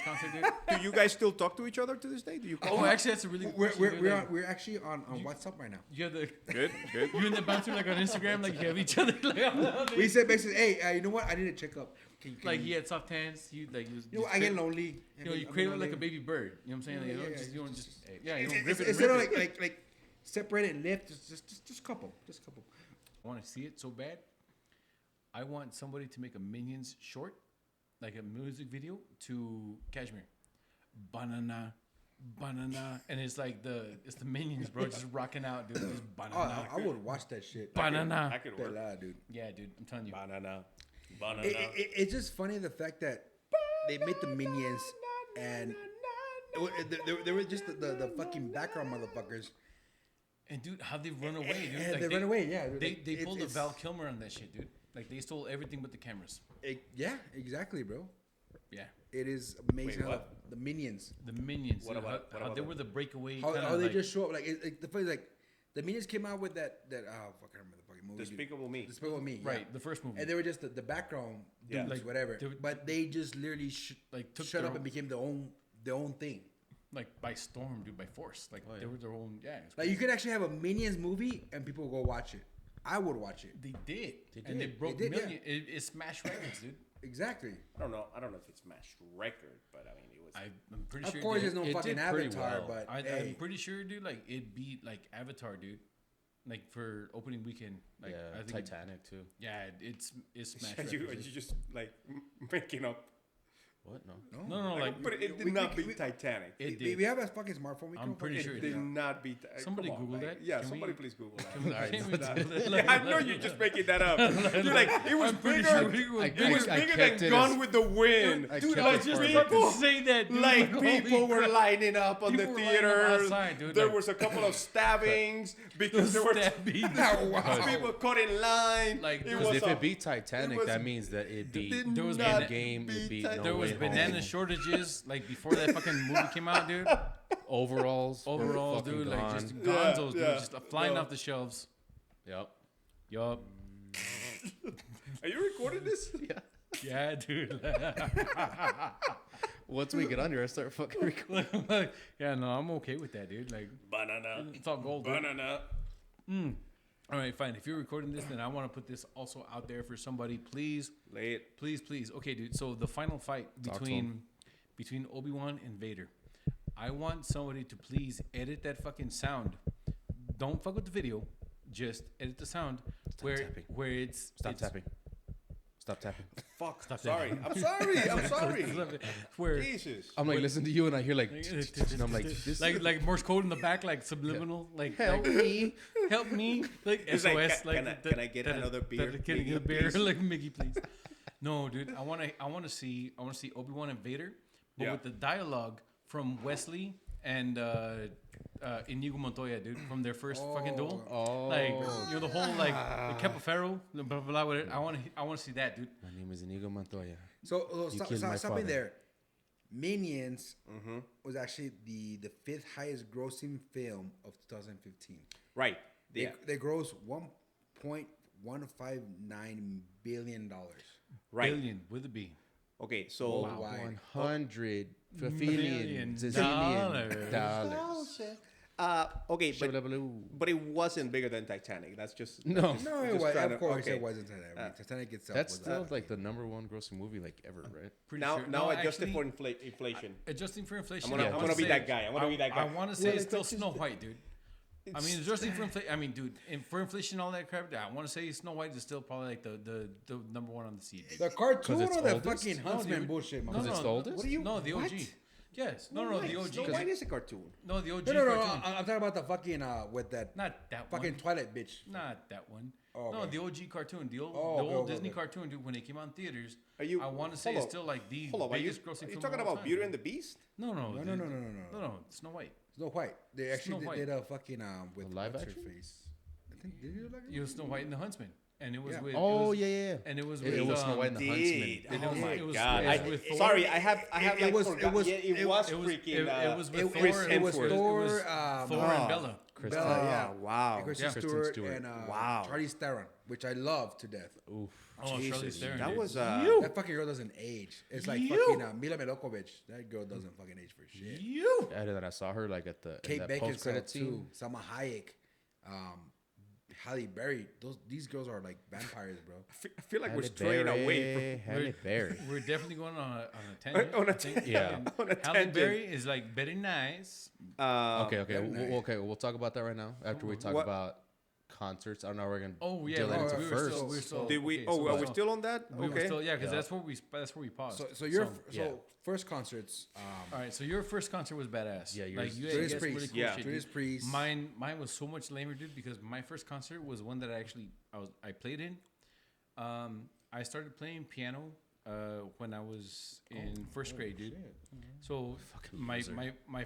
concert, dude. Do you guys still talk to each other to this day? Do you call? Oh, actually, that's a really. We're question. we're You're we're, like- on, we're actually on WhatsApp right now. You have the Good, good. you and the bouncer like on Instagram, like you have each other like. We said basically, hey, you know what? I need to check up. Can Like he had soft hands. You like. You know, I get lonely. You know, you I'm cradle it like lonely. a baby bird. You know what I'm saying? Like, you don't Yeah, just, you don't just, just- yeah, you don't rip It's- it. Instead of Rip it. like separate and lift, just couple. I want to see it so bad. I want somebody to make a Minions short, like a music video to Kashmir. Banana, and it's like it's the Minions, bro, just rocking out, dude. Just Oh, banana, I would watch that shit. banana. That could work. Pelada, dude. Yeah, dude, I'm telling you. Banana. It's just funny the fact that they made the minions and they were just the fucking background motherfuckers. And dude, how they run away, dude. And Like, they run away, yeah. They It's- pulled a it's- Val Kilmer on that shit, dude. Like they stole everything but the cameras. Yeah, exactly, bro. Yeah. It is amazing Wait, how what? the minions. The Minions. What dude, about- how what about they them? were the breakaway. How kinda they like, just show up like the funny like the minions came out with that oh fuck, I remember the fucking movie. dude. Despicable Me. Despicable Me. Right, yeah. the first movie. And they were just the background Yeah. dudes, Like, whatever. they were- But they just literally like took shut their up and own- became their own thing. like by storm, dude, by force. Like they were their own. Yeah. It's Like you could actually have a Minions movie and people will go watch it. I would watch it. They did. And did. they broke They did, million. It smashed records, dude. Exactly. I don't know if it's smashed record, but I mean, it was. I'm pretty Of sure. course, it there's did. no it fucking did pretty Avatar, well. but I'm hey, pretty sure, dude. Like it beat like Avatar, dude. Like for opening weekend. Like Yeah, I think. Titanic too. Yeah, it's smashed Are you records. dude. just like making up? What? No. No, like But it did we- not we- beat Titanic. it we did. have a fucking smartphone. We I'm can pretty fucking sure It it did did. not beat. Somebody come on, Google like, that. Yeah, Can somebody we- please Google that. Can we Alright, Google that? Yeah, I know you're just making that up. You're like, it was pretty bigger. sure we will- It was I bigger kept than it Gone as- with the Wind. I Dude, kept I it just for about record. to say that, dude. Like Holy people were crap. lining up on the People were lining up theaters. outside, dude, There like- was a couple of stabbings because there were people caught in line. Like, it there Because was if a- it beat Titanic, was- that means that it beat did There was not bana- game. It beat Titanic. No There was Way banana Home. shortages like before that fucking movie came out, dude. Overalls. were Overalls, fucking dude, like just gone. gonzos, Yeah, dude, just flying no. off the shelves. Yep. Yup. Are you recording this? Yeah, dude. Once we get on here, I start fucking recording. Yeah, no, I'm okay with that, dude. Like, Banana. it's all gold, dude. Banana. All right, fine. If you're recording this, then I want to put this also out there for somebody. Please, Lay it. please. Okay, dude. So the final fight Talk to between Obi-Wan and Vader. I want somebody to please edit that fucking sound. Don't fuck with the video. Just edit the sound tapping. where it's Stop it's, tapping. Stop tapping. Fuck. Stop Sorry. that. I'm sorry. I'm sorry. Where Jesus. I'm like, listen to you, and I hear like, and I'm like, this like Morse code in the back, like subliminal, like help like, me. help me, like It's SOS, like, like can I get another beer? Can I get a Mickey, beer? please? Like Mickey, please. No, dude, I want to see Obi-Wan and Vader, but Yeah. with the dialogue from Wesley and Inigo Montoya, dude, from their first fucking duel. Oh. Like the whole like the Capofero, blah blah blah. Whatever. I want to see that, dude. My name is Inigo Montoya. So You killed my stopping father. there. Minions was actually the fifth highest grossing film of 2015. Right. Yeah. They grossed $1.159 billion. Right. Billion with a B. Okay. So. Wow. 100 Million zillion dollars. Okay, Shabba-dabba-loo. but it wasn't bigger than Titanic. That's just No. No, it just was, trying of to- course okay. it wasn't Titanic. Titanic itself That's was still like the number one grossing movie like ever, right? Pretty Now, sure. now No, adjusted actually, for inflation. adjusting for inflation. I'm gonna be that guy. I'm gonna be that guy. I want to say it's still Snow White, dude. I mean, adjusting for inflation. I mean, dude, for inflation, all that crap. I want to say Snow White is still probably like the number one on the seed. the cartoon it's or the oldest? fucking No, Huntsman dude. bullshit, No, man. Because it's the oldest? What are you? No, the OG. What? Yes. No, the OG. Snow White is a cartoon. No, the OG No, cartoon. I'm talking about the fucking with that Not that fucking one. Twilight bitch. Not that one. Oh, No, okay. the OG cartoon, the old, Oh, the okay, old okay, Disney okay. cartoon, dude. When it came out in theaters, Are you? I want to say hold it's up. still like the Hold up. Are you, biggest grossing are you film talking of all about time, Beauty dude. and the Beast? No, No. Snow White. Snow White. They actually Snow did White. a fucking with A live what's her action? face. I think did you like It was Snow White and the Huntsman, and it was Yeah. with. Oh, it was, yeah. And it was It with. was Snow White and the Did. Huntsman. It Oh was- my it was- god! it was with Thor. Sorry, I have it like was- forgot. it was- Yeah, it it was It was. freaking. It was with it- Thor. it was it was Thor, Thor and Bella. Kristen. Bella, yeah. Wow. Kristen Yeah. Kristen Stewart, Stewart. and Wow. Charlize Theron, which I love to death. Oof. Oh, Charlize Jesus, Theron. that dude. was That fucking girl doesn't age. It's like fucking Mila Milokovic. That girl doesn't fucking age for shit. You. And then I saw her like at the in Kate that post Beckinsale credit too. scene. Salma Hayek, Halle Berry. These girls are like vampires, bro. I feel like we're Halle straying away Berry, Halle Berry. We're definitely going on a tangent. On a I think. tangent. Yeah. And On a Halle tangent. Berry is like very nice. Okay. very nice. Okay. We'll talk about that right now after we talk What? about concerts. I don't know. We're gonna. Oh yeah, drill that we into were first. still, we were still. Did we? okay, Oh, so- are we still on that? We were Okay. still, yeah, because Yeah. that's where we paused. So your yeah. first concerts. All right, so your first concert was badass. Yeah, like yours- you Judas had some really Priest. cool Yeah. shit. Judas dude. Priest. Mine was so much lamer, dude, because my first concert was one that I played in. I started playing piano when I was in first grade, dude. So my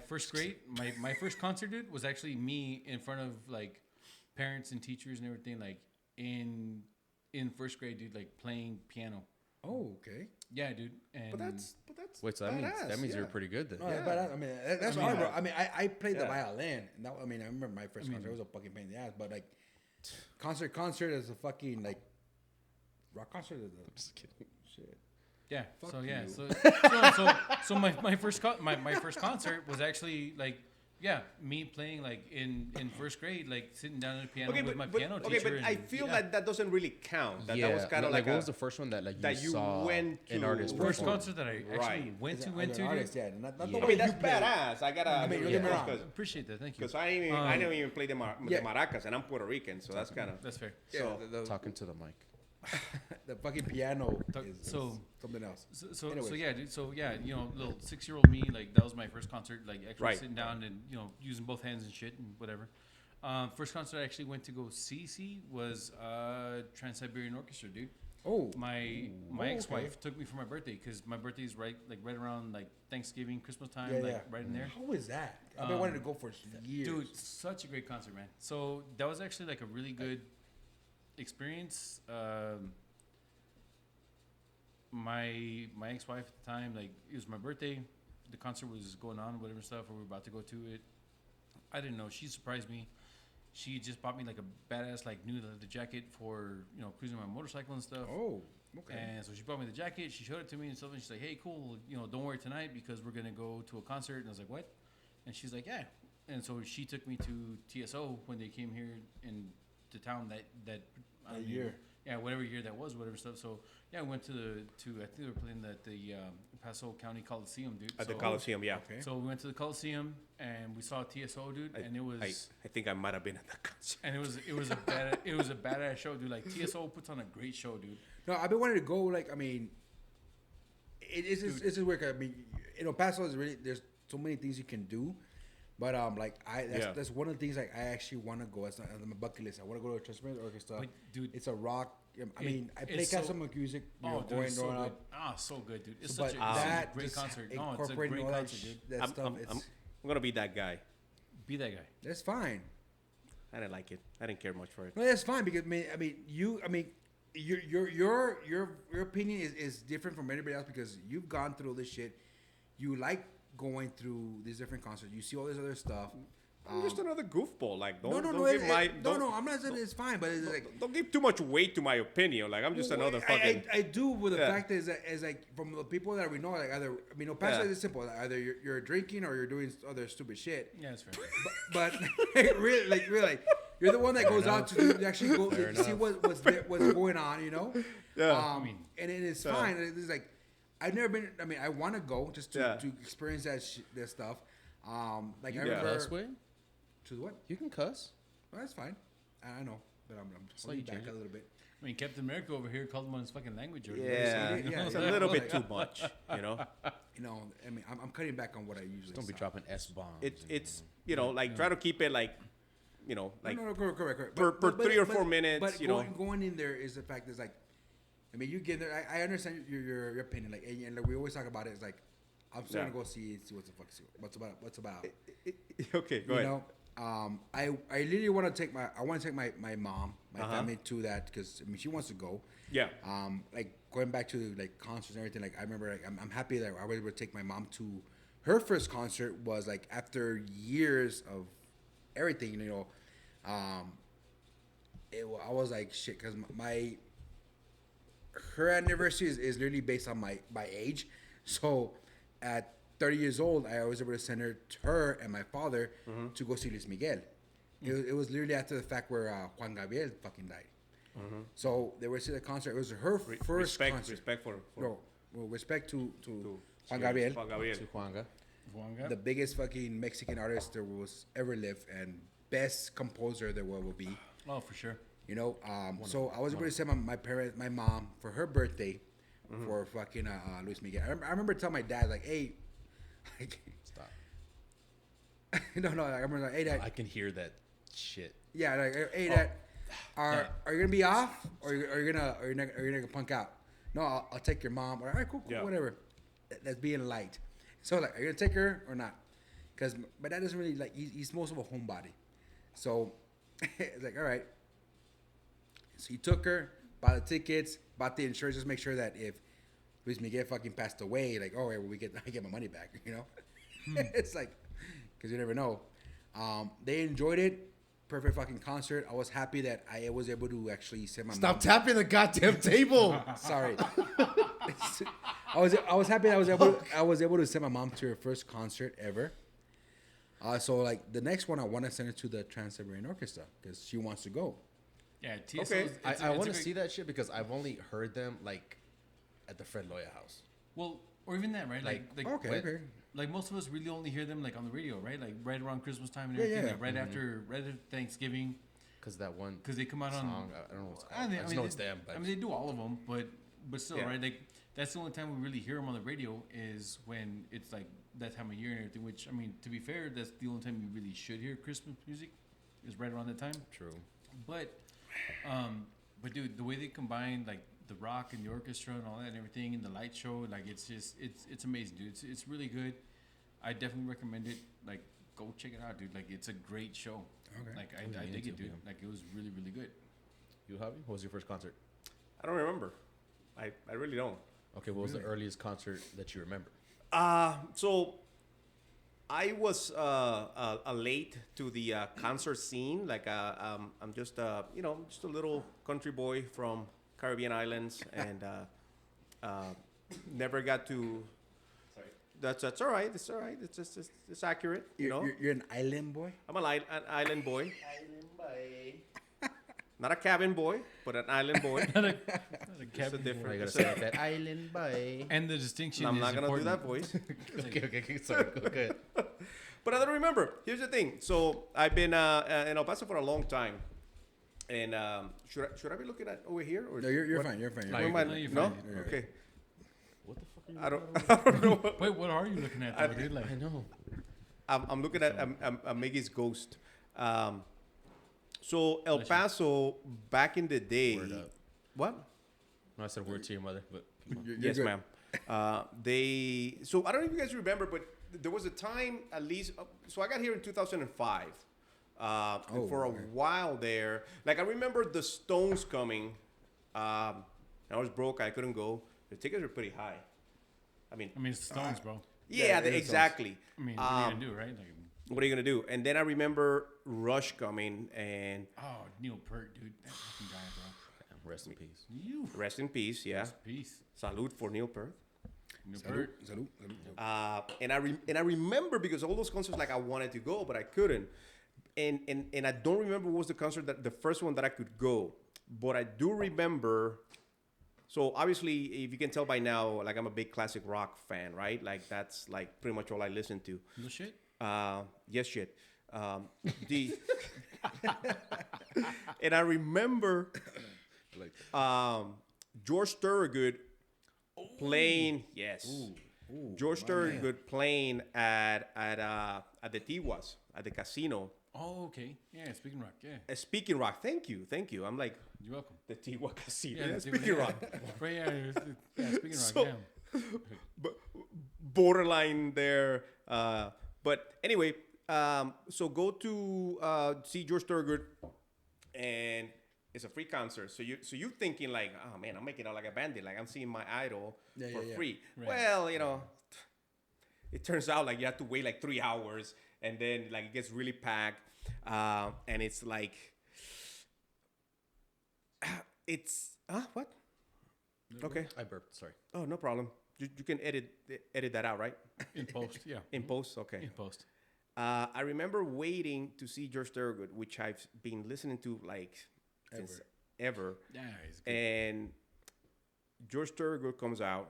first grade, my first concert, dude, was actually me in front of like parents and teachers and everything, like in first grade, dude, like playing piano. Oh, okay. Yeah, dude. And But that's Wait, so that badass, means you're yeah. pretty good then. No, but I mean, that's hard, bro. I mean, I played the Yeah. violin. And that, I mean, I remember my first concert. It was a fucking pain in the ass. But like, concert is a fucking like rock concert. Is a, Just kidding. shit. yeah. So Fuck yeah. you. So my first concert was actually like, yeah, me playing like in first grade, like sitting down at the piano Okay, with but, my piano okay, teacher. but I and- feel yeah. that doesn't really count. That was kind of like like what a, was the first one that like you that you saw went an to- artist first perform? concert that I actually Right. went As to. an artist, yeah. Not the I way mean, that's you play. badass. I gotta. I mean, don't get me wrong. Appreciate that. Thank you. Because I didn't even play the Yeah. maracas, and I'm Puerto Rican, so that's kind of. That's fair. Yeah, So- the Talking to the mic. the fucking piano is so- something else. So Anyways. yeah, dude. So yeah, you know, little 6-year-old me, like that was my first concert, like actually Right. sitting down and using both hands and shit and whatever. First concert I actually went to go see was Trans-Siberian Orchestra, dude. Oh, My okay. ex-wife took me for my birthday because my birthday is right around like Thanksgiving, Christmas time, yeah, like yeah. right in there. How was that? I've been wanting to go for years. Dude, such a great concert, man. So that was actually like a really good experience. My ex-wife at the time, like it was my birthday, the concert was going on, whatever stuff, or we were about to go to it. I didn't know. She surprised me. She just bought me like a badass like new leather jacket for cruising my motorcycle and stuff. Oh, okay. And so she brought me the jacket. She showed it to me and stuff. And she's like, "Hey, cool. Don't worry tonight because we're gonna go to a concert." And I was like, "What?" And she's like, "Yeah." And so she took me to TSO when they came here in the town that I don't year. know, yeah, whatever year that was, whatever stuff. So yeah, I went to I think they were playing at the Paso County Coliseum, dude. At the So- Coliseum, yeah. Okay. So we went to the Coliseum and we saw TSO, dude, and it was. I think I might have been at the concert. And it was a badass show, dude. Like TSO puts on a great show, dude. No, I've been wanting to go. Like, I mean, it's just weird. I mean, Paso is really there's so many things you can do, but that's one of the things like I actually want to go. It's on my bucket list. I want to go to a Trans-Siberian Orchestra. But, dude, it's a rock. I mean, I play it's so- Castle music. Dude, Growing it's so good. up. So good, dude. It's But such a that great just concert. No, it's a incorporating great all that, concert, dude. that stuff. I'm gonna be that guy. Be that guy. That's fine. I didn't like it. I didn't care much for it. No, that's fine because your opinion is different from anybody else because you've gone through all this shit. You like going through these different concerts. You see all this other stuff. I'm just another goofball. Like, don't no, give I'm not saying it's fine, but it's like don't give too much weight to my opinion. Like, I'm just another fucking. I do with the Yeah. fact is like from the people that we know, like either I mean, no, past is simple. Like, either you're drinking or you're doing other stupid shit. Yeah, that's fair. But really, you're the one that goes out to actually go see what's going on, you know. Yeah. And it's fine. It's like I've never been. I mean, I want to go just to experience that stuff. Like I remember. Cuss way? To what? You can cuss. Well, that's fine. I know, but I'm holding you back change a it. little bit. I mean, Captain America over here called him on his fucking language. Yeah, Yeah, it's yeah. a little bit too much, you know. You know, I mean, I'm cutting back on what I usually. Don't be say. dropping S bombs. It's like try to keep it like, like No, correct. per 3 or 4 minutes, But going in there is the fact is like, I mean, you get there. I understand your opinion, like, and like we always talk about it. It's like, I'm still gonna go see what the fuck what's about. Okay, go ahead. Know, I literally want to take my mom, my family to that because I mean she wants to go. Yeah. Like going back to like concerts and everything. Like I remember, like, I'm happy that I was able to take my mom to her first concert. Was like after years of everything, you know. I was like shit because her anniversary is literally based on my age, so at 30 years old, I was able to send her and my father to go see Luis Miguel. It was literally after the fact where Juan Gabriel fucking died. So they were to the concert. It was her first concert. Respect for respect to Juan Gabriel, To Juanga. Wonga. the biggest fucking Mexican artist there was ever lived and best composer there will be. Oh, for sure. You know, so I was able to send my mom for her birthday for fucking Luis Miguel. I remember telling my dad like, hey. Stop. No, I remember like, hey, Dad. I can hear that shit. Yeah, like, hey, Dad. Are you gonna be off, or are you gonna punk out? No, I'll take your mom. All right, cool, whatever. That's being light. So like, are you gonna take her or not? Because my dad doesn't really like. He's most of a homebody. So it's like, all right. So he took her, bought the tickets, bought the insurance, just make sure that if Luis Miguel fucking passed away, like, oh, well, I get my money back, you know? It's like, because you never know. They enjoyed it. Perfect fucking concert. I was happy that I was able to actually send my Stop mom. tapping the goddamn table. Sorry. I was happy that I was able to send my mom to her first concert ever. So like the next one, I want to send her to the Trans-Siberian Orchestra because she wants to go. Yeah, TSO. Okay. I want to see that shit because I've only heard them like at the Fred Loya house. Well, or even that, right? Like Okay. like most of us really only hear them like on the radio, right? Like right around Christmas time and Yeah, everything. yeah. Like right after Thanksgiving, Because that one. because they come out song, on. I don't know what's called. I just know it's them. But I mean, they do all of them, but still, Yeah. right? Like that's the only time we really hear them on the radio is when it's like that time of year and everything. Which I mean, to be fair, that's the only time you really should hear Christmas music is right around that time. True. But dude, the way they combine like the rock and the orchestra and all that and everything and the light show, like it's just it's amazing, dude. It's really good. I definitely recommend it. Like, go check it out, dude. Like, it's a great show. Okay. Like, I dig it, dude. Like, it was really, really good. You, Javi? What was your first concert? I don't remember. I really don't. Okay, what was the earliest concert that you remember? So I was late to the concert scene. Like I'm just just a little country boy from Caribbean islands, and never got to. Sorry. That's all right. It's all right. It's just it's accurate. You're an island boy. I'm an island boy. Island boy. Not a cabin boy, but an island boy. Not a It's a cabin different. I gotta it's say a- like that. Island boy. And the distinction I'm is not gonna important. do that voice. Okay. Sorry. Go ahead. But I don't remember. Here's the thing. So I've been in El Paso for a long time, and should I be looking at over here? Or No, you're what- fine. You're fine. No, You're you're fine. good. No, you're No? fine. Okay. What the fuck are you I don't know. Wait, what are you looking at, though, dude? Like, I know. I'm looking at Miggy's ghost. So El Paso back in the day. Word up. What? No, I said word to your mother, but You're Yes, good. ma'am. So I don't know if you guys remember, but there was a time at least. So I got here in 2005. And for a while there, like I remember the Stones coming. I was broke. I couldn't go. The tickets were pretty high. I mean, it's the Stones, bro. yeah, it is exactly. I mean, what are you gonna do, right? Like, what are you gonna do? And then I remember Rush coming, and Oh, Neil Peart, dude. That fucking guy, bro. Rest in peace. You. rest in peace. Yeah, Peace. salute for Neil Peart. Neil Salud, Peart. salud, salud. And I remember because all those concerts, like I wanted to go, but I couldn't. And I don't remember what was the concert that the first one that I could go, but I do remember. So obviously, if you can tell by now, like I'm a big classic rock fan, right? Like that's like pretty much all I listen to. No shit. Yes, shit. The and I remember Like George Thorogood playing. Yes, George Thorogood playing at the Tiwas at the casino. Oh, okay. Yeah, speaking rock. Yeah. Speaking Rock. Thank you. I'm like You're welcome. the Tiwa Casino. Yeah, Yeah, Speaking Speaking Rock. Right, yeah, speaking rock. So- Yeah. But borderline there. But anyway, so go to see George Thorogood, and it's a free concert. So you thinking like, oh man, I'm making out like a bandit. Like I'm seeing my idol for free. Right. Well, it turns out like you have to wait like 3 hours, and then like it gets really packed, and it's like, it's what? Okay. I burped. Sorry. Oh, no problem. You can edit that out, right? In post. Yeah. In post, okay. In post. I remember waiting to see George Thorogood, which I've been listening to like since ever. Yeah, he's good. And George Thorogood comes out,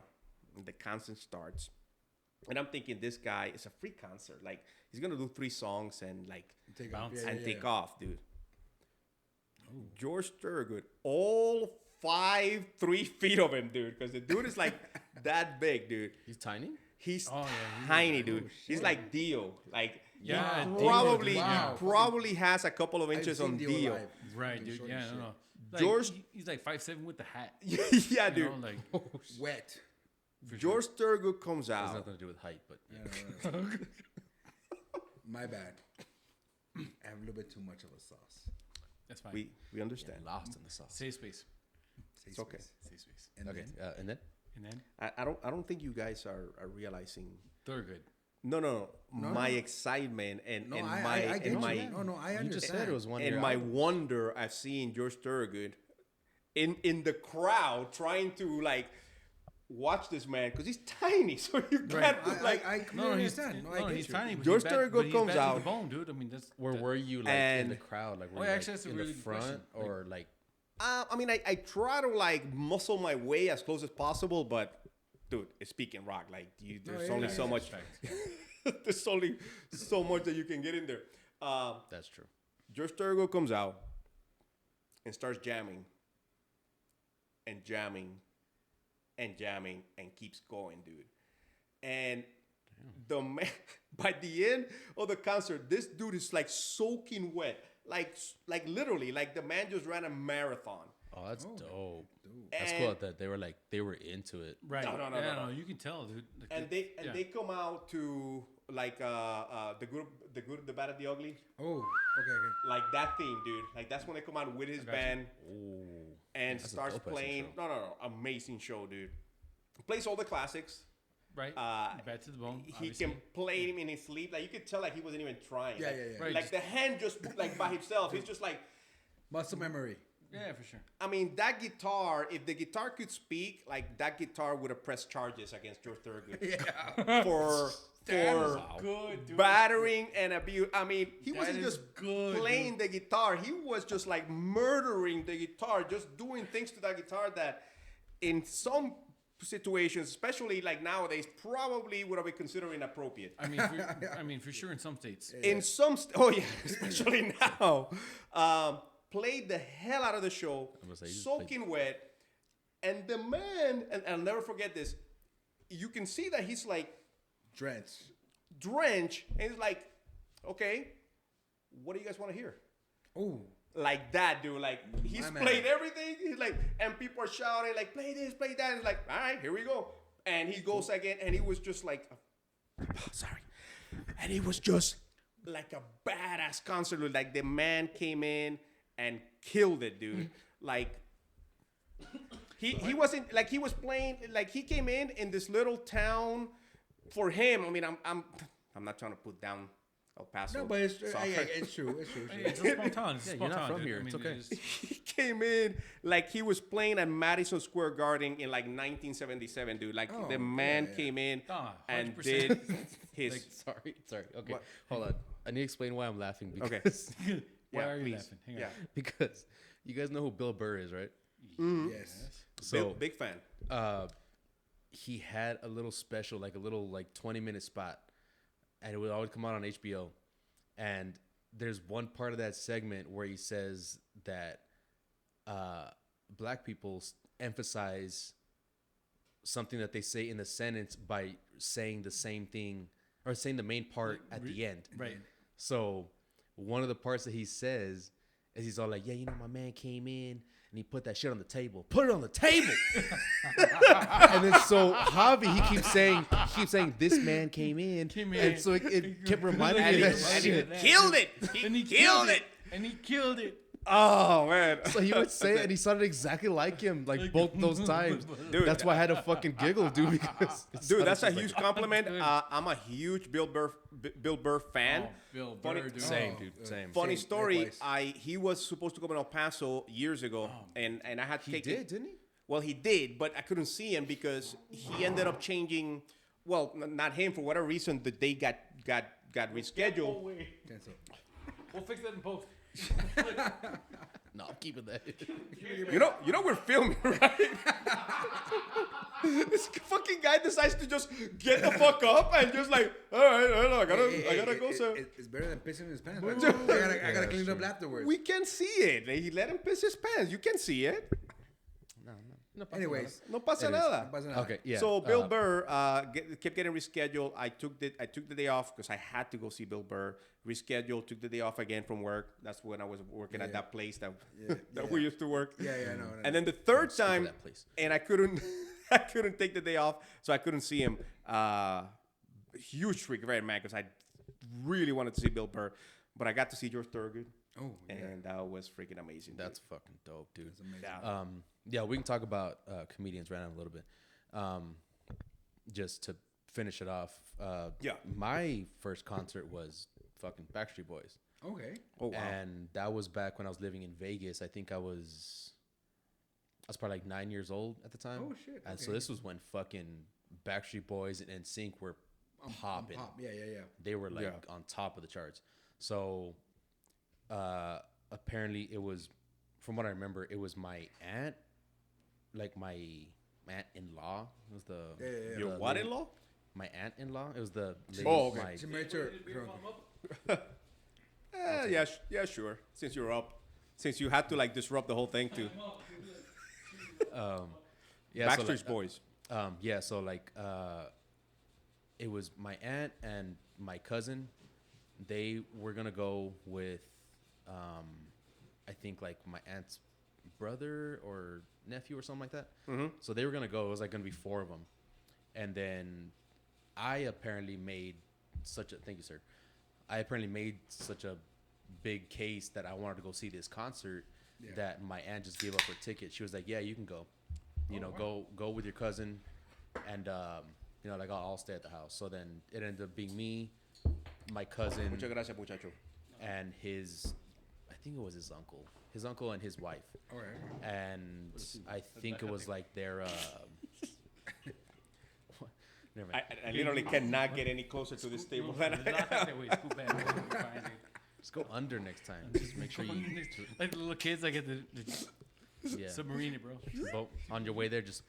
and the concert starts, and I'm thinking this guy is a free concert. Like he's gonna do 3 songs and like Take Bounce. off. and take off, dude. George Thorogood, all 3 feet of him, dude, because the dude is like that big, dude. He's tiny. He's Oh, yeah, he's tiny, dude. He's like Dio. Like Yeah, he Dio, probably dude. Wow. probably has a couple of inches I've on seen Dio. live. Right, Fucking dude. short Yeah, as no, shit. no. Like, George- he's like 5'7" with the hat. Yeah, You dude. know, like, Wet. George Thorogood comes Has out. nothing to do with height, but My bad. I have a little bit too much of a sauce. that's fine. We understand. lost in the sauce. Safe space. It's okay. Safe space. And Okay, then, and then And then I don't think you guys are realizing. Thorogood. No. My excitement and no, and I my get and you. my No, I understand. you just said it was one of and your my albums. wonder I've seen George Thorogood in the crowd trying to like watch this man because he's tiny, so you can't like. I completely understand. No, I get he's you. tiny. But George he's bad, Thorogood but he's comes bad to out. the bone, dude. I mean, that's Where were you like And- in the crowd? Like, were Oh, you yeah, like, actually, that's a in really the good front question. or like? I mean, I try to like muscle my way as close as possible, but dude, it's speaking rock. Like, there's only so much. There's only so much that you can get in there. That's true. George Thorogood comes out and starts jamming and jamming and jamming and keeps going, dude. And the man, by the end of the concert, this dude is like soaking wet, like literally, like the man just ran a marathon. Oh, that's dope. Dude. That's cool that they were into it. Right. No. You can tell, dude. Like, And they come out to like the good, the bad, and the ugly, Oh, okay. like that theme, dude. Like that's when they come out with his band Ooh. and That's a starts dope-ass playing. intro. No, amazing show, dude. Plays all the classics. right. Bad to the bone. He obviously. can play him in his sleep. Like you could tell, like he wasn't even trying. Yeah, like, yeah, yeah. Right, Like just- the hand just like by himself. He's just like. Muscle memory. Yeah, for sure. I mean, that guitar. If the guitar could speak, like that guitar would have pressed charges against George Thorogood for Good, dude. battering and abuse. I mean, he wasn't is just good, playing the guitar. He was just like murdering the guitar, just doing things to that guitar that, in some situations, especially like nowadays, probably would have been considered inappropriate. I mean, for sure in some states. In some, especially now, played the hell out of the show, gonna say, you just soaking wet, and the man, and I'll never forget this. You can see that he's like Dreads. drenched, and he's like, "Okay, what do you guys want to hear?" Oh, Like that, dude. Like he's My man. played everything. He's like, and people are shouting like, "Play this, play that." And he's like, "All right, here we go." And he goes again, and he was just like, sorry, and he was just like a badass concert. Like the man came in and killed it, dude. Like he wasn't like he was playing like he came in this little town for him. I mean, I'm not trying to put down El Paso. No, but it's soccer. it's true. It's true. It's a small town. It's a Yeah, small you're not town, from dude. here. I mean, It's okay. it is- He came in like he was playing at Madison Square Garden in like 1977, dude. Like Oh, the man yeah. came in Ah, and 100%. did his. Sorry. Okay, What? hold on. I need to explain why I'm laughing Okay. because Why Yeah, are you please. laughing? Hang on. Yeah. because you guys know who Bill Burr is, right? Yes. So big fan. he had a little special, like a little 20-minute spot, and it would always come out on HBO. And there's one part of that segment where he says that black people emphasize something that they say in the sentence by saying the same thing or saying the main part at the end. Right. So one of the parts that he says is he's all like, yeah, you know, my man came in and he put that shit on the table. Put it on the table. And then so Javi, he keeps saying this man came in. And so it kept reminding me of that shit. Killed it. And he killed it. And he killed it. Oh man. So he would say it and he sounded exactly like him, like both those times. Dude, That's why I had to fucking giggle, dude. Because it Dude, sounded that's a just like- huge compliment. I'm a huge Bill Burr fan. Oh, Bill Funny- Burr, dude. Same, dude. Same. Funny Same, story. likewise. He was supposed to come in El Paso years ago, and I had to He take did, didn't he? Well, he did, but I couldn't see him because he ended up changing. Well, not him for whatever reason. The day got rescheduled. Cancel. We'll fix that in post. No, I'm keeping that. You know we're filming, right? This fucking guy decides to just get the fuck up and just like, all right, I gotta go, sir. It's better than pissing in his pants. I gotta clean it up afterwards. We can see it. He let him piss his pants. You can see it. No, Anyways, No pasa It is. nada. no pasa nada. Okay, yeah. So Bill Burr kept getting rescheduled. I took the day off because I had to go see Bill Burr. Rescheduled, took the day off again from work. That's when I was working at that place that we used to work. Yeah, no. And then the third Speak of time, that place. and I couldn't take the day off, so I couldn't see him. Huge freak, very mad because I really wanted to see Bill Burr, but I got to see George Thorogood. Oh, yeah. And that was freaking amazing. That's fucking dope, dude. That's amazing. Yeah. Yeah, we can talk about comedians right now a little bit. Just to finish it off. Yeah. My first concert was fucking Backstreet Boys. Okay. Oh wow. And that was back when I was living in Vegas. I think I was probably like 9 years old at the time. Oh, shit, And so okay. this was when fucking Backstreet Boys and NSYNC were popping. Pop. Yeah. They were like on top of the charts. So apparently it was, from what I remember, it was my aunt, like my aunt-in-law. It was the Yeah. Your the what-in-law? My aunt-in-law. It was the lady, Oh, okay. my- She married to her. Yeah, sure. Since you're up, since you had to like disrupt the whole thing too. yeah, so Backstreet like, Boys. Yeah, so like it was my aunt and my cousin. They were gonna go with I think like my aunt's brother or nephew or something like that. Mm-hmm. So they were gonna go. It was like gonna be 4 of them, and then I apparently made such a thank you, sir. I apparently made such a big case that I wanted to go see this concert that my aunt just gave up her ticket. She was like, "Yeah, you can go. You know, go with your cousin, and you know, like I'll stay at the house." So then it ended up being me, my cousin, Muchas gracias, muchacho. and I think it was his uncle and his wife. All right. And I think it was like their never mind. I literally cannot get any closer to this table than I am. Just go under next time. Just make sure you Like the little kids, like at the yeah. submarine, it, bro. Boat, on your way there, just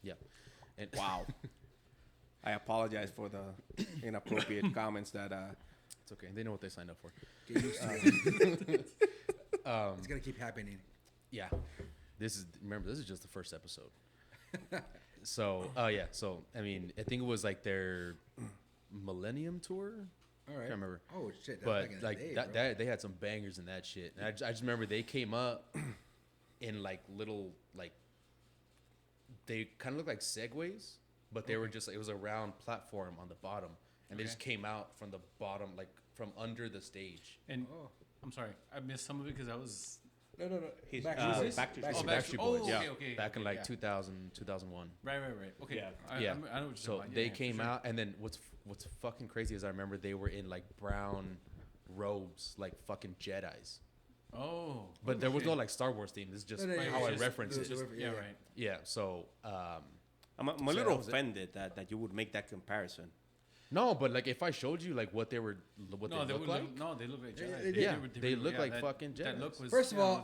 yeah. And Wow. I apologize for the inappropriate comments that. it's okay. They know what they signed up for. Get used to it. It's gonna keep happening. Yeah. This is just the first episode. So, yeah. So, I mean, I think it was like their Millennium Tour. All right. I can't remember. Oh shit! That's But back in the like day, that, bro. they had some bangers in that shit. And I just remember they came up in like little like they kind of looked like segways, but they were just it was a round platform on the bottom, and they just came out from the bottom, like from under the stage. And I'm sorry, I missed some of it because I was No. He's Backstreet Boys. Backstreet Oh, Boys. okay, okay. Back in like yeah. 2000, 2001. Right. Okay. Yeah. I know what you're So talking about. they Yeah, for came sure. out, and then what's fucking crazy is I remember they were in like brown robes, like fucking Jedi's. Oh. But there was shit. no like Star Wars theme. This is just No, no, how I Just- reference it. just- yeah, right. Yeah. So I'm a So little that was it. offended that you would make that comparison. no, but like if I showed you like what they No, look they like, look like Jedi. they did. Yeah, they look like that, fucking That Jedis. look was. First of yeah, all,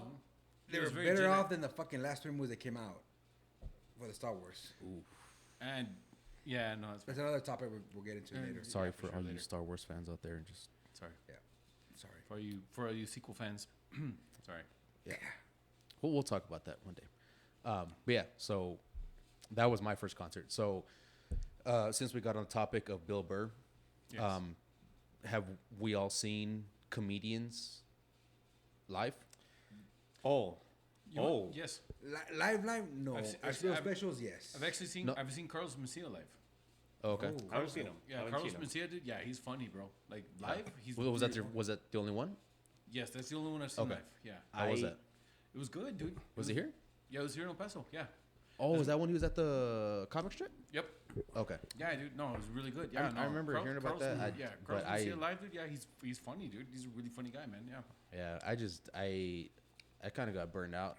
it they was were very better Jedi. off than the fucking last 3 movies that came out for the Star Wars. And yeah, no, it's That's another topic we'll get into later. Sorry Yeah, for sure, all you later. Star Wars fans out there. Just sorry Yeah. Sorry. for all you sequel fans. Sorry. Yeah. we'll talk about that one day. But yeah, so that was my first concert. So since we got on the topic of Bill Burr, Yes. have we all seen comedians live? Oh. Yes. Live, no. I've se- Special I've- specials, yes. I've actually seen. No. I've seen Carlos Mencia live. Okay. Oh. I haven't seen him. Yeah, Carlos Mencia, dude. Yeah, he's funny, bro. Like live, he's. Was that really funny. was that the only one? Yes, that's the only one I've seen Okay. live. Yeah, How was I- that? it was good, dude. Was it here? Yeah, it was here in El Paso. Yeah. Oh, was that when he was at the comic strip? Yep. Okay. Yeah, dude. No, it was really good. Yeah, I remember hearing about that. Yeah, but Carlos Mencia live, dude. Yeah, he's funny, dude. He's a really funny guy, man. Yeah. Yeah, I kind of got burned out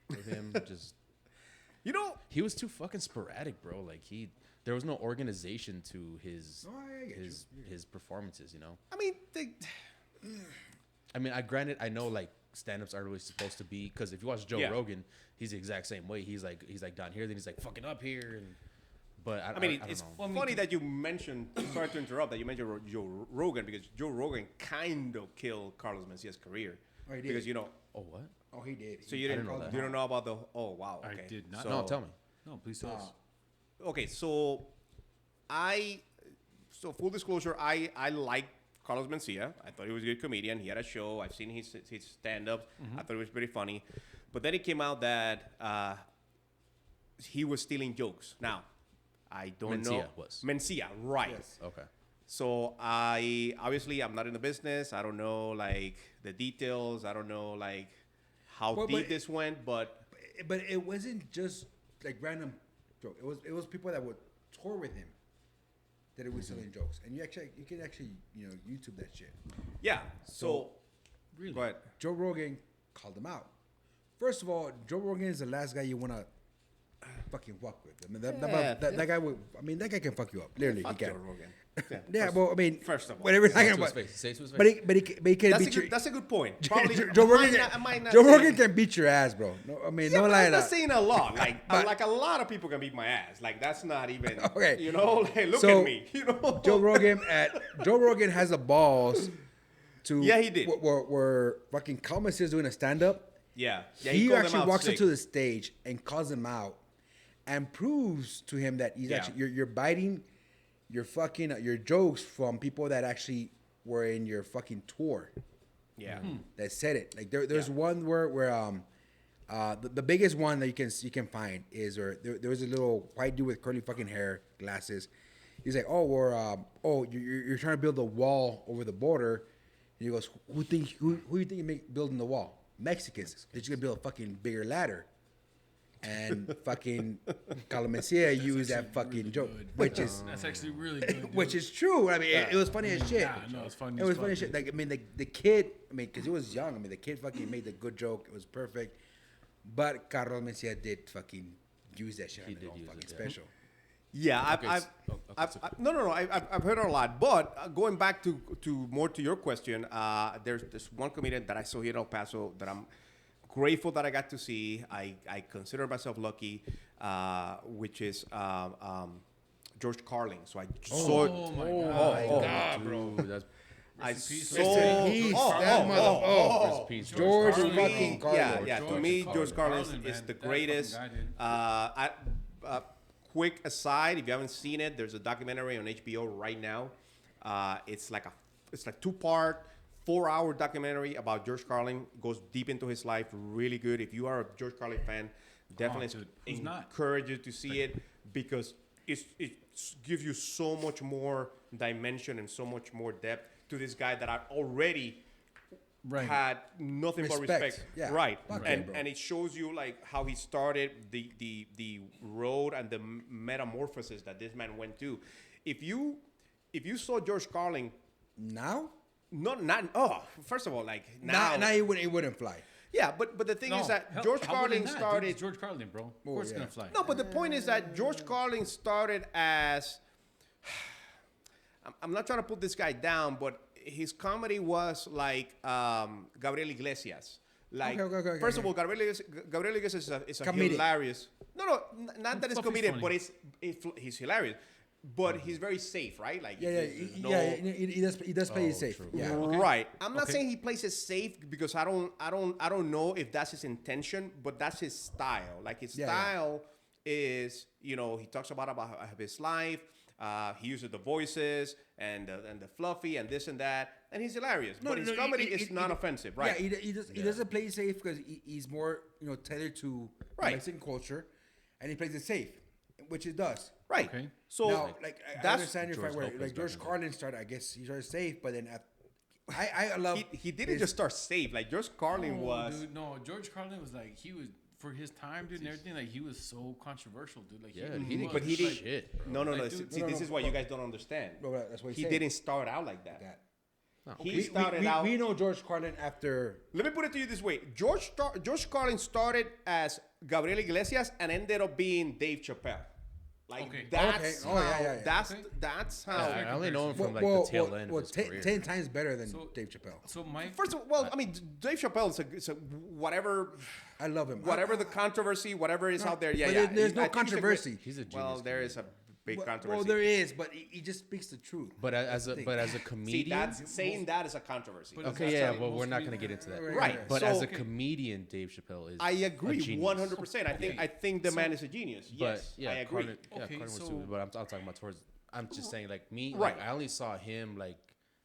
with him. Just You know, he was too fucking sporadic, bro. Like there was no organization to his No, I get his performances. You know. I mean, I mean, I know like stand-ups are really supposed to be, because if you watch Joe Yeah. Rogan, he's the exact same way. He's like down here, then he's like fucking up here, and but I mean, I it's don't know. funny that you mentioned. Sorry to interrupt. That you mentioned Joe Rogan, because Joe Rogan kind of killed Carlos Mencia's career. Oh, he did. Because Oh, what? Oh, he did. so you didn't didn't know that. you don't know about the. Oh wow. I Okay. did not So, No, tell me. No, please tell us. Okay, so full disclosure, I like Carlos Mencia. I thought he was a good comedian. He had a show. I've seen his stand-ups. I thought it was pretty funny. But then it came out that he was stealing jokes. Now, I don't know. Mencia was. Mencia, right. Yes. Okay. So I'm not in the business. I don't know like the details. I don't know like how Well, deep but- this went, but But it wasn't just like random joke. It was people that would tour with him that it was selling jokes, and you can actually YouTube that shit. yeah. So Really? go ahead. Joe Rogan called him out. First of all, Joe Rogan is the last guy you wanna fucking fuck with. I mean, that guy would. I mean, that guy can fuck you up. Literally, Fuck he Joe can. Rogan. Yeah, well, I mean, first of all. whatever. Say it Talking to his about, face. Say it to his but face. he can That's beat a you. that's a good point. Probably Joe Rogan, I might not Joe say- Rogan can beat your ass, bro. No, I mean, Yeah, no but lie. that's saying a lot. Like, But- like a lot of people can beat my ass. Like, that's not even. Okay. You know, like, look So, at me. You know, Joe Rogan has the balls to. Yeah, he did. Where fucking Calmas is doing a stand up. Yeah. He called them actually out walks sick. up to the stage and calls him out, and proves to him that he's Yeah. actually you're biting your fucking your jokes from people that actually were in your fucking tour. Yeah. That said it. Like there's Yeah. one where the biggest one that you can find is there was a little white dude with curly fucking hair, glasses. He's like, you're trying to build a wall over the border, and he goes, who do you think you building the wall? Mexicans. They're just gonna build a fucking bigger ladder. And fucking Calamencia used that fucking joke, which is That's actually really good. Dude. which is true. I mean, it was funny as shit. Yeah, no, it's funny It as was fuck, funny as shit. dude. Like, I mean, the kid. I mean, because he was young. I mean, the kid fucking made the good joke. It was perfect. But Carlos Mencia did fucking use that shit. He on did his own use fucking it, yeah. special. Yeah, Okay, I've heard it a lot. But going back to more to your question, there's this one comedian that I saw here in El Paso that I'm grateful that I got to see. I consider myself lucky, which is George Carlin. So I saw. Oh my god. Dude, that's I in peace. saw. Rest in peace, that Rest in peace, George Carlin. fucking Carlin. Yeah. To George me, Carlin. George Carlin Carlin, is man. the That greatest. fucking guy, dude. Quick aside, if you haven't seen it, there's a documentary on HBO right now. It's like 2-part, 4-hour documentary about George Carlin. Goes deep into his life, really good. If you are a George Carlin fan, definitely dude. Who's not? encourage you to see it because it gives you so much more dimension and so much more depth to this guy that I already Right. had nothing but Respect. respect. Yeah. Right. Fuck yeah, bro. And it shows you like how he started the road and the metamorphosis that this man went through. If you saw George Carlin, Now? first of all, like now, Now it wouldn't fly. yeah, but the thing is that George how would it Carlin not, dude? started. It's George Carlin, bro. Of course it's yeah. gonna fly. No, but the point is that George Carlin started as. I'm not trying to put this guy down, but his comedy was like Gabriel Iglesias. Like, Okay, first of all, Gabriel Iglesias is a Comedic. hilarious. No, not that it's Fluffy's comedic, funny. but he's hilarious. But he's very safe, right? Like, Yeah, there's no- he does play it safe. true. Yeah. Right. I'm not Okay. saying he plays it safe because I don't know if that's his intention, but that's his style. Like his Yeah, style is, he talks about his life. He uses the voices and the fluffy and this and that, and he's hilarious. But his comedy is not offensive, right? Yeah, he doesn't play it safe because he's more tethered to Right. Mexican culture, and he plays it safe, which it does. Right. Okay. So Now, like I that's understand your George fight where Lopez like George back in Carlin started. I guess he started safe, but then I love he didn't just start safe. Like George Carlin was. Dude, no, George Carlin was like he was for his time, dude, and everything. Like he was so controversial, dude. Like Yeah, was, he didn't But he give a didn't. shit, bro. No. Like, See, dude- this is what you guys don't understand. No, that's what he's he saying. didn't start out like that. that. He started out. We know George Carlin after. Let me put it to you this way: George Carlin started as Gabriel Iglesias and ended up being Dave Chappelle. Like Okay. that's Okay. Oh, how. yeah. That's how. Yeah, I only know him from like well, the tail end of his career. 10 times better than So- Dave Chappelle. So my First of all, well, I mean, Dave Chappelle is a whatever I love him. the controversy, whatever is out there. Yeah, but yeah. there's no I think controversy. He's a genius. Well, there is a big controversy. Well, there is, but he just speaks the truth. But as a See, comedian, saying that is a controversy. But okay, That's yeah, how well, most we're not gonna comedians- get into that. Right. But So- as a comedian, Dave Chappelle is. I agree, a genius. 100%. I think the man is a genius. But Yes, yeah, I agree. Carlin, Okay, Carlin was so- stupid, but I'm talking about towards. I'm just saying, like me, Right. like, I only saw him like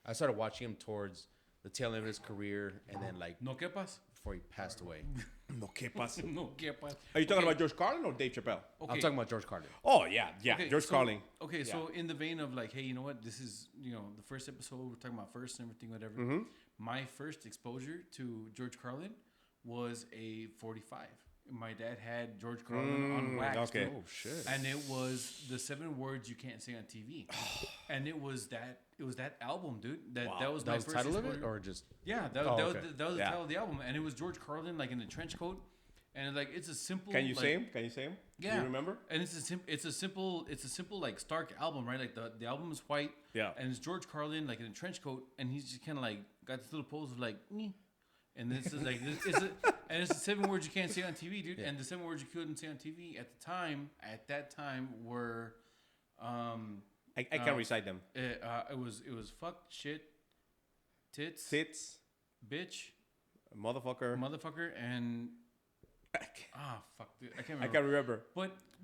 I started watching him towards the tail end of his career, and then like no quepas, before he passed away. No, ¿qué pasa? no quepas. Are you talking about George Carlin or Dave Chappelle? Okay. I'm talking about George Carlin. Oh yeah, Okay, George so- Carlin. Okay, Yeah. so in the vein of like, hey, you know what? This is the first episode we're talking about first and everything, whatever. Mm-hmm. My first exposure to George Carlin was a 45. My dad had George Carlin on wax. okay. dude. Oh, shit. And it was the 7 words you can't say on TV. And it was that album, dude. That was That my was the first title of it, exposure. or just Yeah, that Oh, was okay. the Yeah. title of the album, and it was George Carlin like in a trench coat, and like it's a simple. Can you like, say him? Can you say him? Yeah, Do you remember? And it's a simple like stark album, right? Like the album is white. Yeah. And it's George Carlin like in a trench coat, and he's just kind of like got this little pose of like me. And this is like it's the 7 words you can't say on TV, dude. And the 7 words you couldn't say on TV at that time were, I can recite them. it was fuck, shit, tits, Sits, bitch, motherfucker. and fuck, dude, I can't remember. I can remember.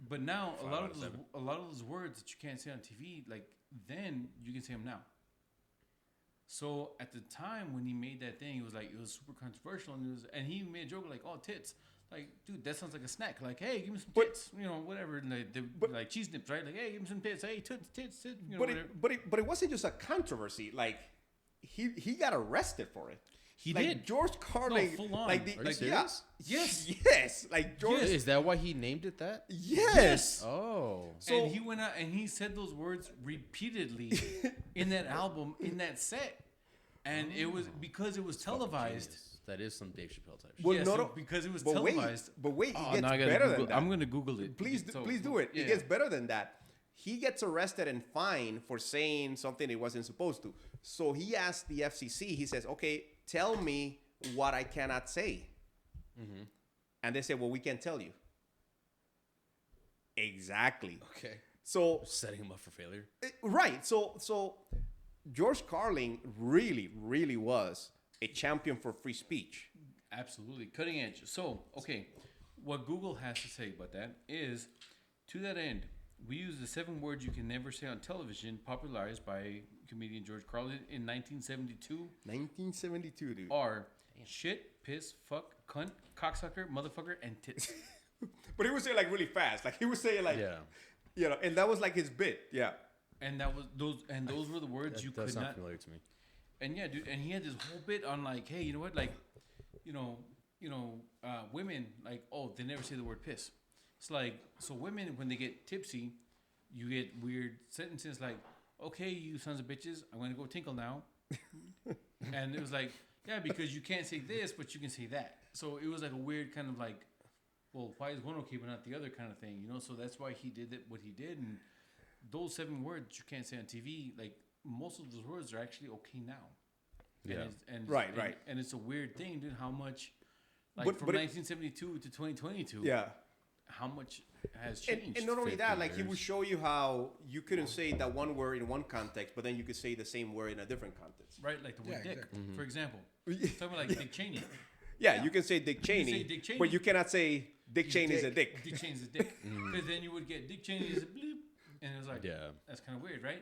But now a lot of those words that you can't say on TV, like then you can say them now. So at the time when he made that thing, it was super controversial, and he made a joke like, "Oh, tits." Like, dude, that sounds like a snack. Like, hey, give me some tits, whatever. Like cheese nips, right? Like, hey, give me some tits. Hey, tits. Whatever. But it wasn't just a controversy. Like he got arrested for it. He like, did. George Carlin. No, full on. Like the, Are you like serious? Yes. yes. Like George. Is that why he named it that? Yes. Oh, And he went out and he said those words repeatedly in that album, in that set. And it was because it was televised. genius. That is some Dave Chappelle type shit. Well, Yeah, no, so no, because it was but televised. Wait, he gets now I gotta better Google, than that. I'm gonna Google it. Please So- do it. Yeah. It gets better than that. He gets arrested and fined for saying something he wasn't supposed to. So he asked the FCC. He says, "Okay, tell me what I cannot say." Mm-hmm. And they say, "Well, we can't tell you." Exactly. Okay. So Setting him up for failure. right. So George Carlin really was a champion for free speech. Absolutely. Cutting edge. So, okay, what Google has to say about that is, to that end, we use the 7 words you can never say on television, popularized by comedian George Carlin in 1972, 1972, dude. are shit, piss, fuck, cunt, cocksucker, motherfucker, and tits. But he would say it like really fast. Like he would say it like, Yeah. and that was like his bit. Yeah. And those were the words you That does could sound not. familiar to me. And yeah, dude, and he had this whole bit on like, hey, you know what, like, women, like, oh, they never say the word piss. It's like, so women, when they get tipsy, you get weird sentences like, okay, you sons of bitches, I'm gonna go tinkle now. And it was like, yeah, because you can't say this, but you can say that. So it was like a weird kind of like, well, why is one okay but not the other kind of thing, you know? So that's why he did it, what he did. And those 7 words you can't say on TV, like most of those words are actually okay now. Yeah. Right. And it's a weird thing, dude, how much, like But- from but 1972 to 2022, Yeah. how much has changed. And not only 50 that, like he years. would show you how you couldn't say that one word in one context, but then you could say the same word in a different context. Right, like the word Yeah, dick, exactly. for example. Talking about like Dick Cheney. Yeah, you can say Dick Cheney, say Dick Cheney. but you cannot say Dick Cheney is a dick. Dick Cheney's a dick. Because then you would get Dick Cheney is a bleep. And it was like, Yeah. that's kind of weird, right?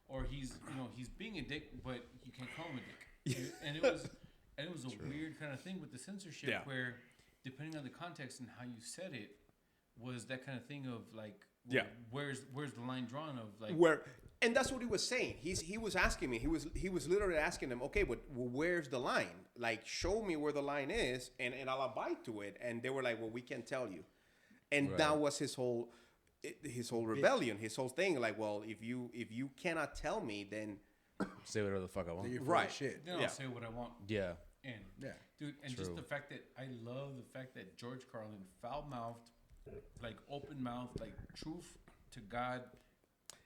Or he's being a dick, but you can't call him a dick. And it was a weird kind of thing with the censorship Yeah. where, depending on the context and how you said it, was that kind of thing of like, Yeah. where's the line drawn of like, And that's what he was saying. He was asking me. He was literally asking them, okay, but where's the line? Like, show me where the line is, and I'll abide to it. And they were like, well, we can't tell you. And Right. that was his whole rebellion, his whole thing. Like, well, if you cannot tell me, then Say whatever the fuck I Then want. you're full Right. of shit. then I'll Yeah. say what I want. Yeah. And Yeah. dude, and just True. the fact that I love the fact that George Carlin, foul mouthed, like open mouthed, like truth to God,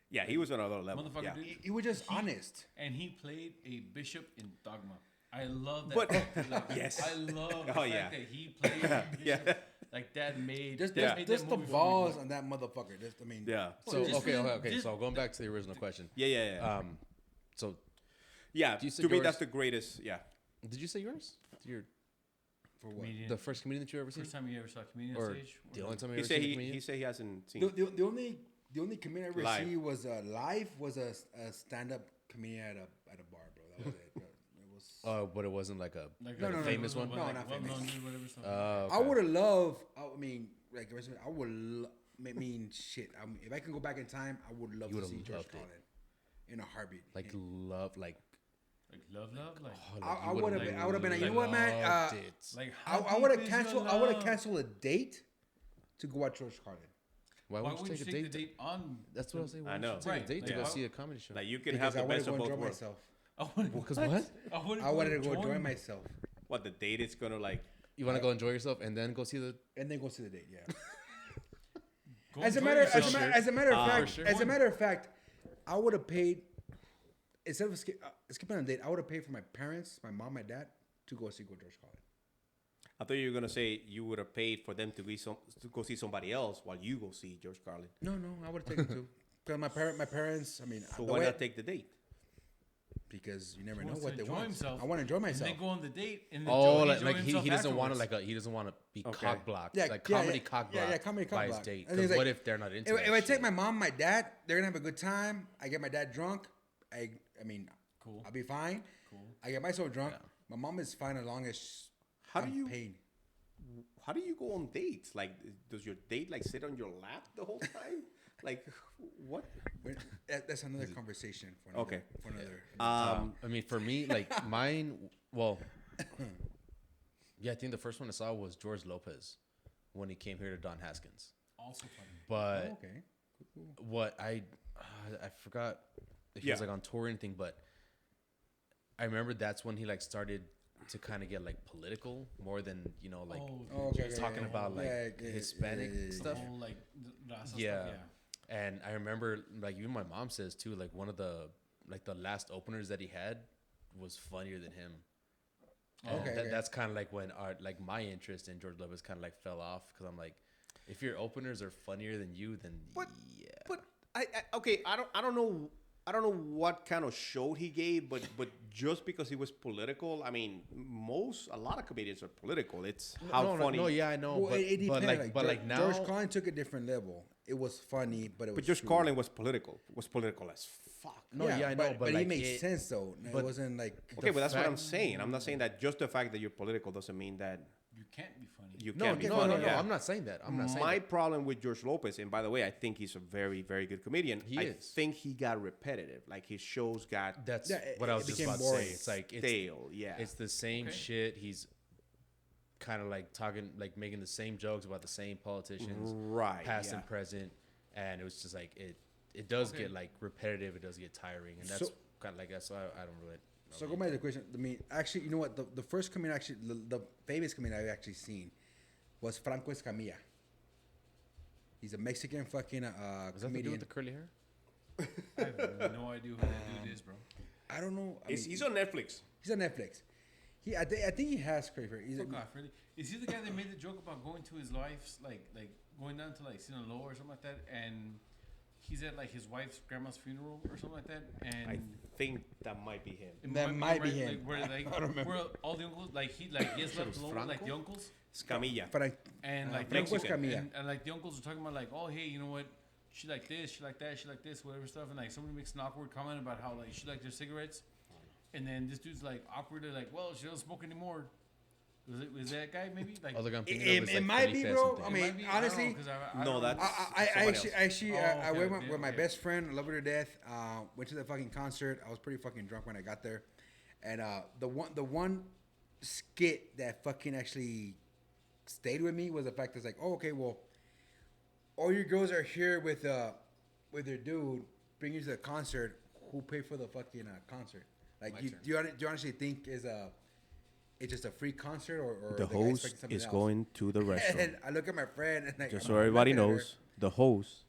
yeah, he was on another level. motherfucker, Yeah. dude. He was just honest. And he played a bishop in Dogma. I love that. But- like, Yes. I love the Oh, fact yeah. that he played a bishop. Like that made Just, that just, made just that the movie balls really on that motherfucker. Just, I mean, Yeah. So just okay. really- just- So going back to the original question. Yeah. So Yeah. Do you say To me, yours? that's the greatest. Yeah. did you say yours? Your for what? Comedian. the first comedian that you ever seen, First time you ever saw a comedian or on stage? the only time you He ever said seen a he comedian? said he hasn't seen. The only comedian I ever Live. see was live was a stand up comedian at a bar, bro. That was it. It was. But it wasn't like a Like, No, no, no, famous one. No, not famous. Well-known dude, whatever stuff. Okay. I would have loved. I mean, like I would. I mean, shit. If I can go back in time, I would love You to would've see George loved it. Carlin in a heartbeat. like love, like Like love, like oh, like I you would have like, been. I would have been like, you know what, loved man? it. like I how would deep have is your canceled. I would have love? canceled a date to go watch George Carlin. Why Why would would you take a the date? date on? That's what I was saying. Why I would you know. take a Right, date to like, go how- see a comedy show? Like you can Because have I the wanted best to of go both enjoy worlds. myself. Because what? I wanted to go enjoy myself What the date is gonna like? You want to go enjoy yourself and then go see the. and then go see the date. Yeah. Go As a enjoy matter, yourself. as a matter of For fact, sure. as a matter of fact, I would have paid instead of skipping on a date. I would have paid for my parents, my mom, my dad, to go see George Carlin. I thought you were gonna say you would have paid for them to go see somebody else while you go see George Carlin. No, I would have taken two. Because my parents. I mean, So the why way- not take the date? Because you never He know wants what to they enjoy want. himself. I want to enjoy And myself. then go on the date and Oh, enjoy like he himself doesn't want to afterwards. he doesn't want to be Okay. cock blocked. Yeah, like yeah, comedy yeah. cock Yeah, blocked yeah, comedy cock by his block. date. And 'Cause he's like, what if they're not into If that I take shit? my mom, my dad, they're gonna have a good time. I get my dad drunk. I mean, Cool. I'll be fine. Cool. I get myself drunk. Yeah. My mom is fine as long as How do I'm you- paid. How do you go on dates? Like, does your date like sit on your lap the whole time? Like, what? That's another conversation for another. Okay. For another. I mean, for me, like mine. Well, yeah, I think the first one I saw was George Lopez when he came here to Don Haskins. Also funny. But Oh, okay. what I forgot if he Yeah. was like on tour or anything, but I remember that's when he like started to kind of get like political more than like Oh, okay, just okay, talking yeah. about like Yeah, yeah, Hispanic yeah, yeah, stuff. the whole like raza Yeah. stuff, And I remember like even my mom says too, like one of the last openers that he had was funnier than him. And Okay, okay. that's kind of like when my interest in George Lopez kind of like fell off because I'm like, if your openers are funnier than you, then But yeah. but okay. I don't know. I don't know what kind of show he gave, but just because he was political, I mean, a lot of comedians are political. It's how funny. No, yeah, I know. Well, it but depends. like now, George Carlin took a different level. It was funny, but it was. But George true. Carlin was political. Was political as fuck. no, yeah, I know, but he like made it- sense though. It but- wasn't like. Okay, but that's what I'm fact- saying. I'm not saying that just the fact that you're political doesn't mean that. You can't be funny. You No, can't be no, funny. No. I'm not saying that. I'm not saying My that. problem with George Lopez, and by the way, I think he's a very, very good comedian. He I is. think he got repetitive. Like his shows got That's Yeah, what I was it just became about boring. to say. It's like stale. Yeah. it's the same shit. He's kind of like talking, like making the same jokes about the same politicians, Right, past yeah. and present, and it was just like it does get like repetitive. It does get tiring, and that's So- kind of like that's why I don't really. So go back to the question. I mean, actually, you know what? The first comedian, actually, the famous comedian I've actually seen was Franco Escamilla. He's a Mexican fucking Does that have to do comedian. with the curly hair? I have no idea who that dude is, bro. I don't know. I mean, He's on Netflix. he's on Netflix. I think he has crazy hair. He's Fuck off, really. Is he the guy that made the joke about going to his wife's, like going down to like Sinaloa or something like that, and he's at like his wife's grandma's funeral or something like that, and I think that might be him. it That might be right? him. Like, where like I don't remember. where all the uncles like he has left alone like Franco? the uncles, Scamilla. and like Franco Mexican. Escamilla. and like the uncles are talking about like, oh hey, you know what? She like this, she like that, she like this, whatever stuff, and like somebody makes an awkward comment about how like she like their cigarettes, and then this dude's like awkwardly like, well, she doesn't smoke anymore. Was that guy maybe like? Other guy I'm thinking of is, It like, might be, Felipe bro. something. I It mean, might be, honestly, I don't know, 'cause I No, don't know. that's- I Somebody actually Oh, I okay, went with my okay. best friend, I love her to death. Went to the fucking concert. I was pretty fucking drunk when I got there, and the one skit that fucking actually stayed with me was the fact that it's like, oh, okay, well, all your girls are here with their dude, bring you to the concert. Who paid for the fucking concert? Like, My do turn. you honestly think it's just a free concert, or The guy host expecting something is else? going to the restaurant. And I look at my friend and like, Just I'm so everybody looking at her. knows, the host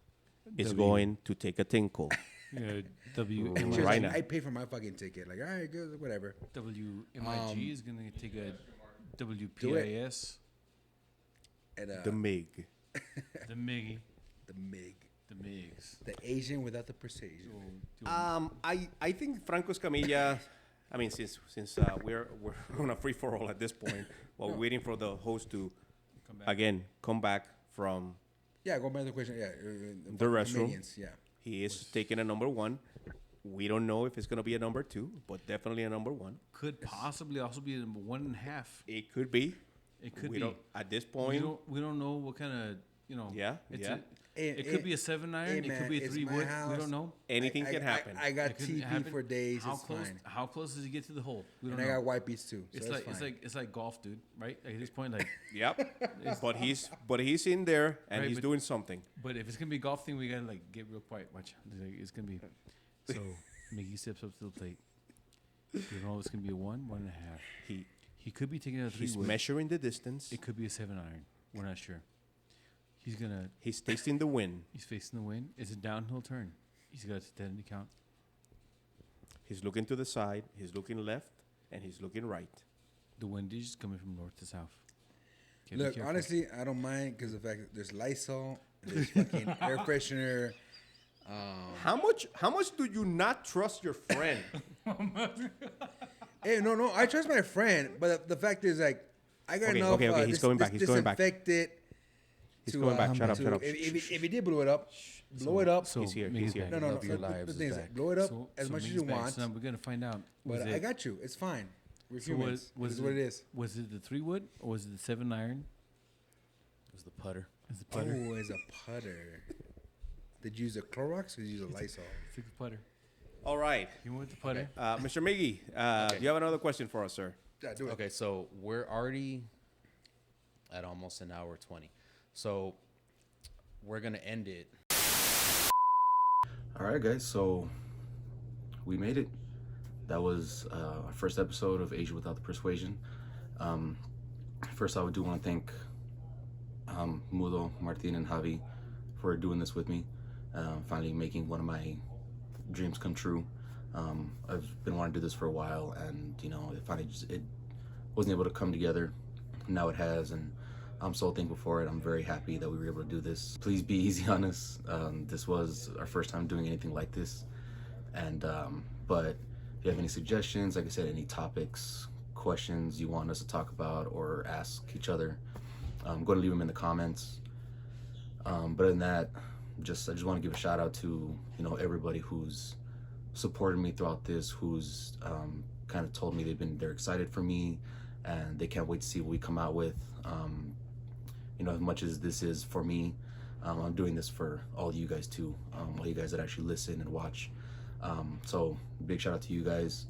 is going to take a tinkle. Yeah, And she was Right like, now. I pay for my fucking ticket. Like, all right, good, whatever. WMIG is gonna take a WPIS, And The MIG. the MIGgy, the MIG, the MIGs. the Asian without the precision. I think Franco Escamilla. I mean, since we're on a free for all at this point, while we're waiting for the host to come back from Yeah, go back to the question. Yeah, the restroom. comedians, yeah. He is taking a number one. We don't know if it's gonna be a number two, but definitely a number one. Could possibly also be a 1.5. It could be. It could we be. Don't, at this We point. don't know what kind of Yeah, yeah. It could be a 7-iron. It could be a 3 wood. We don't know. Anything can happen. I got It could TP happen. for days. How It's close? fine. How close does he get to the hole? We don't And I know. got white beats too. So It's that's like fine. it's like golf, dude. Right? Like at this point, like. Yep. but he's in there and Right, he's but- doing something. But if it's gonna be a golf thing, we gotta like get real quiet. Watch. It's gonna be. So Mickey steps up to the plate. You know it's gonna be a 1.5. He could be taking a 3 He's wood. measuring the distance. It could be a 7-iron. We're not sure. He's tasting the wind. He's facing the wind. It's a downhill turn. He's got to take that into account. He's looking to the side. He's looking left, and he's looking right. The wind is coming from north to south. Okay, be Look, careful. honestly, I don't mind because the fact that there's Lysol, there's fucking air freshener. How much do you not trust your friend? Hey, no, I trust my friend, but the fact is, like, I got enough. Okay, he's going back. He's going back. Disinfected. He's going back. Shut up. If he did blow it up, blow it up. So He's here, Mickey's he's here. back. No. Love Your The Lives thing is is, back. blow it up as much as Mickey's you back. want. So now we're gonna find out. But I got you. It's fine. We're So humans. This is what it is. Was it the 3 wood or was it the 7-iron? It was the putter. It's the putter. Oh, it's a putter. Did you use a Clorox or did you use a Lysol? It's the putter. All right, You went with the putter. Mr. Miggy, do you have another question for us, sir? Yeah, do it. Okay, so we're already at almost an hour 20. So we're going to end it. All right, guys. So we made it. That was our first episode of Asia Without the Persuasion. First, I do want to thank Mudo, Martin, and Javi for doing this with me. Finally making one of my dreams come true. I've been wanting to do this for a while, and it finally it wasn't able to come together. Now it has, and I'm so thankful for it. I'm very happy that we were able to do this. Please be easy on us. This was our first time doing anything like this, and but if you have any suggestions, like I said, any topics, questions you want us to talk about or ask each other, go ahead and leave them in the comments. But other than that, I just want to give a shout out to everybody who's supported me throughout this, who's kind of told me they're excited for me and they can't wait to see what we come out with. you know, as much as this is for me, I'm doing this for all you guys too, all you guys that actually listen and watch. So big shout out to you guys.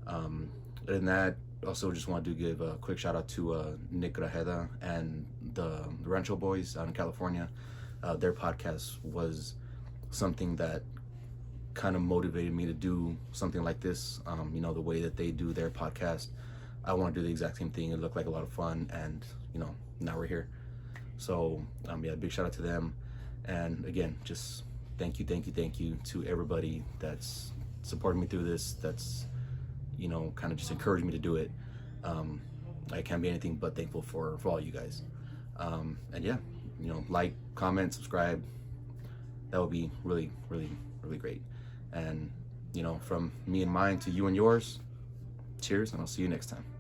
Other than that, also just wanted to give a quick shout out to Nick Rajeda and the Rancho Boys out in California. Their podcast was something that kind of motivated me to do something like this. You know, the way that they do their podcast, I want to do the exact same thing. It looked like a lot of fun, and you know, now we're here. So yeah, big shout out to them. And again, just thank you to everybody that's supported me through this, that's, you know, kind of just encouraged me to do it. I can't be anything but thankful for all you guys. And yeah, you know, like, comment, subscribe. That would be really, really, really great. And, you know, from me and mine to you and yours, cheers, and I'll see you next time.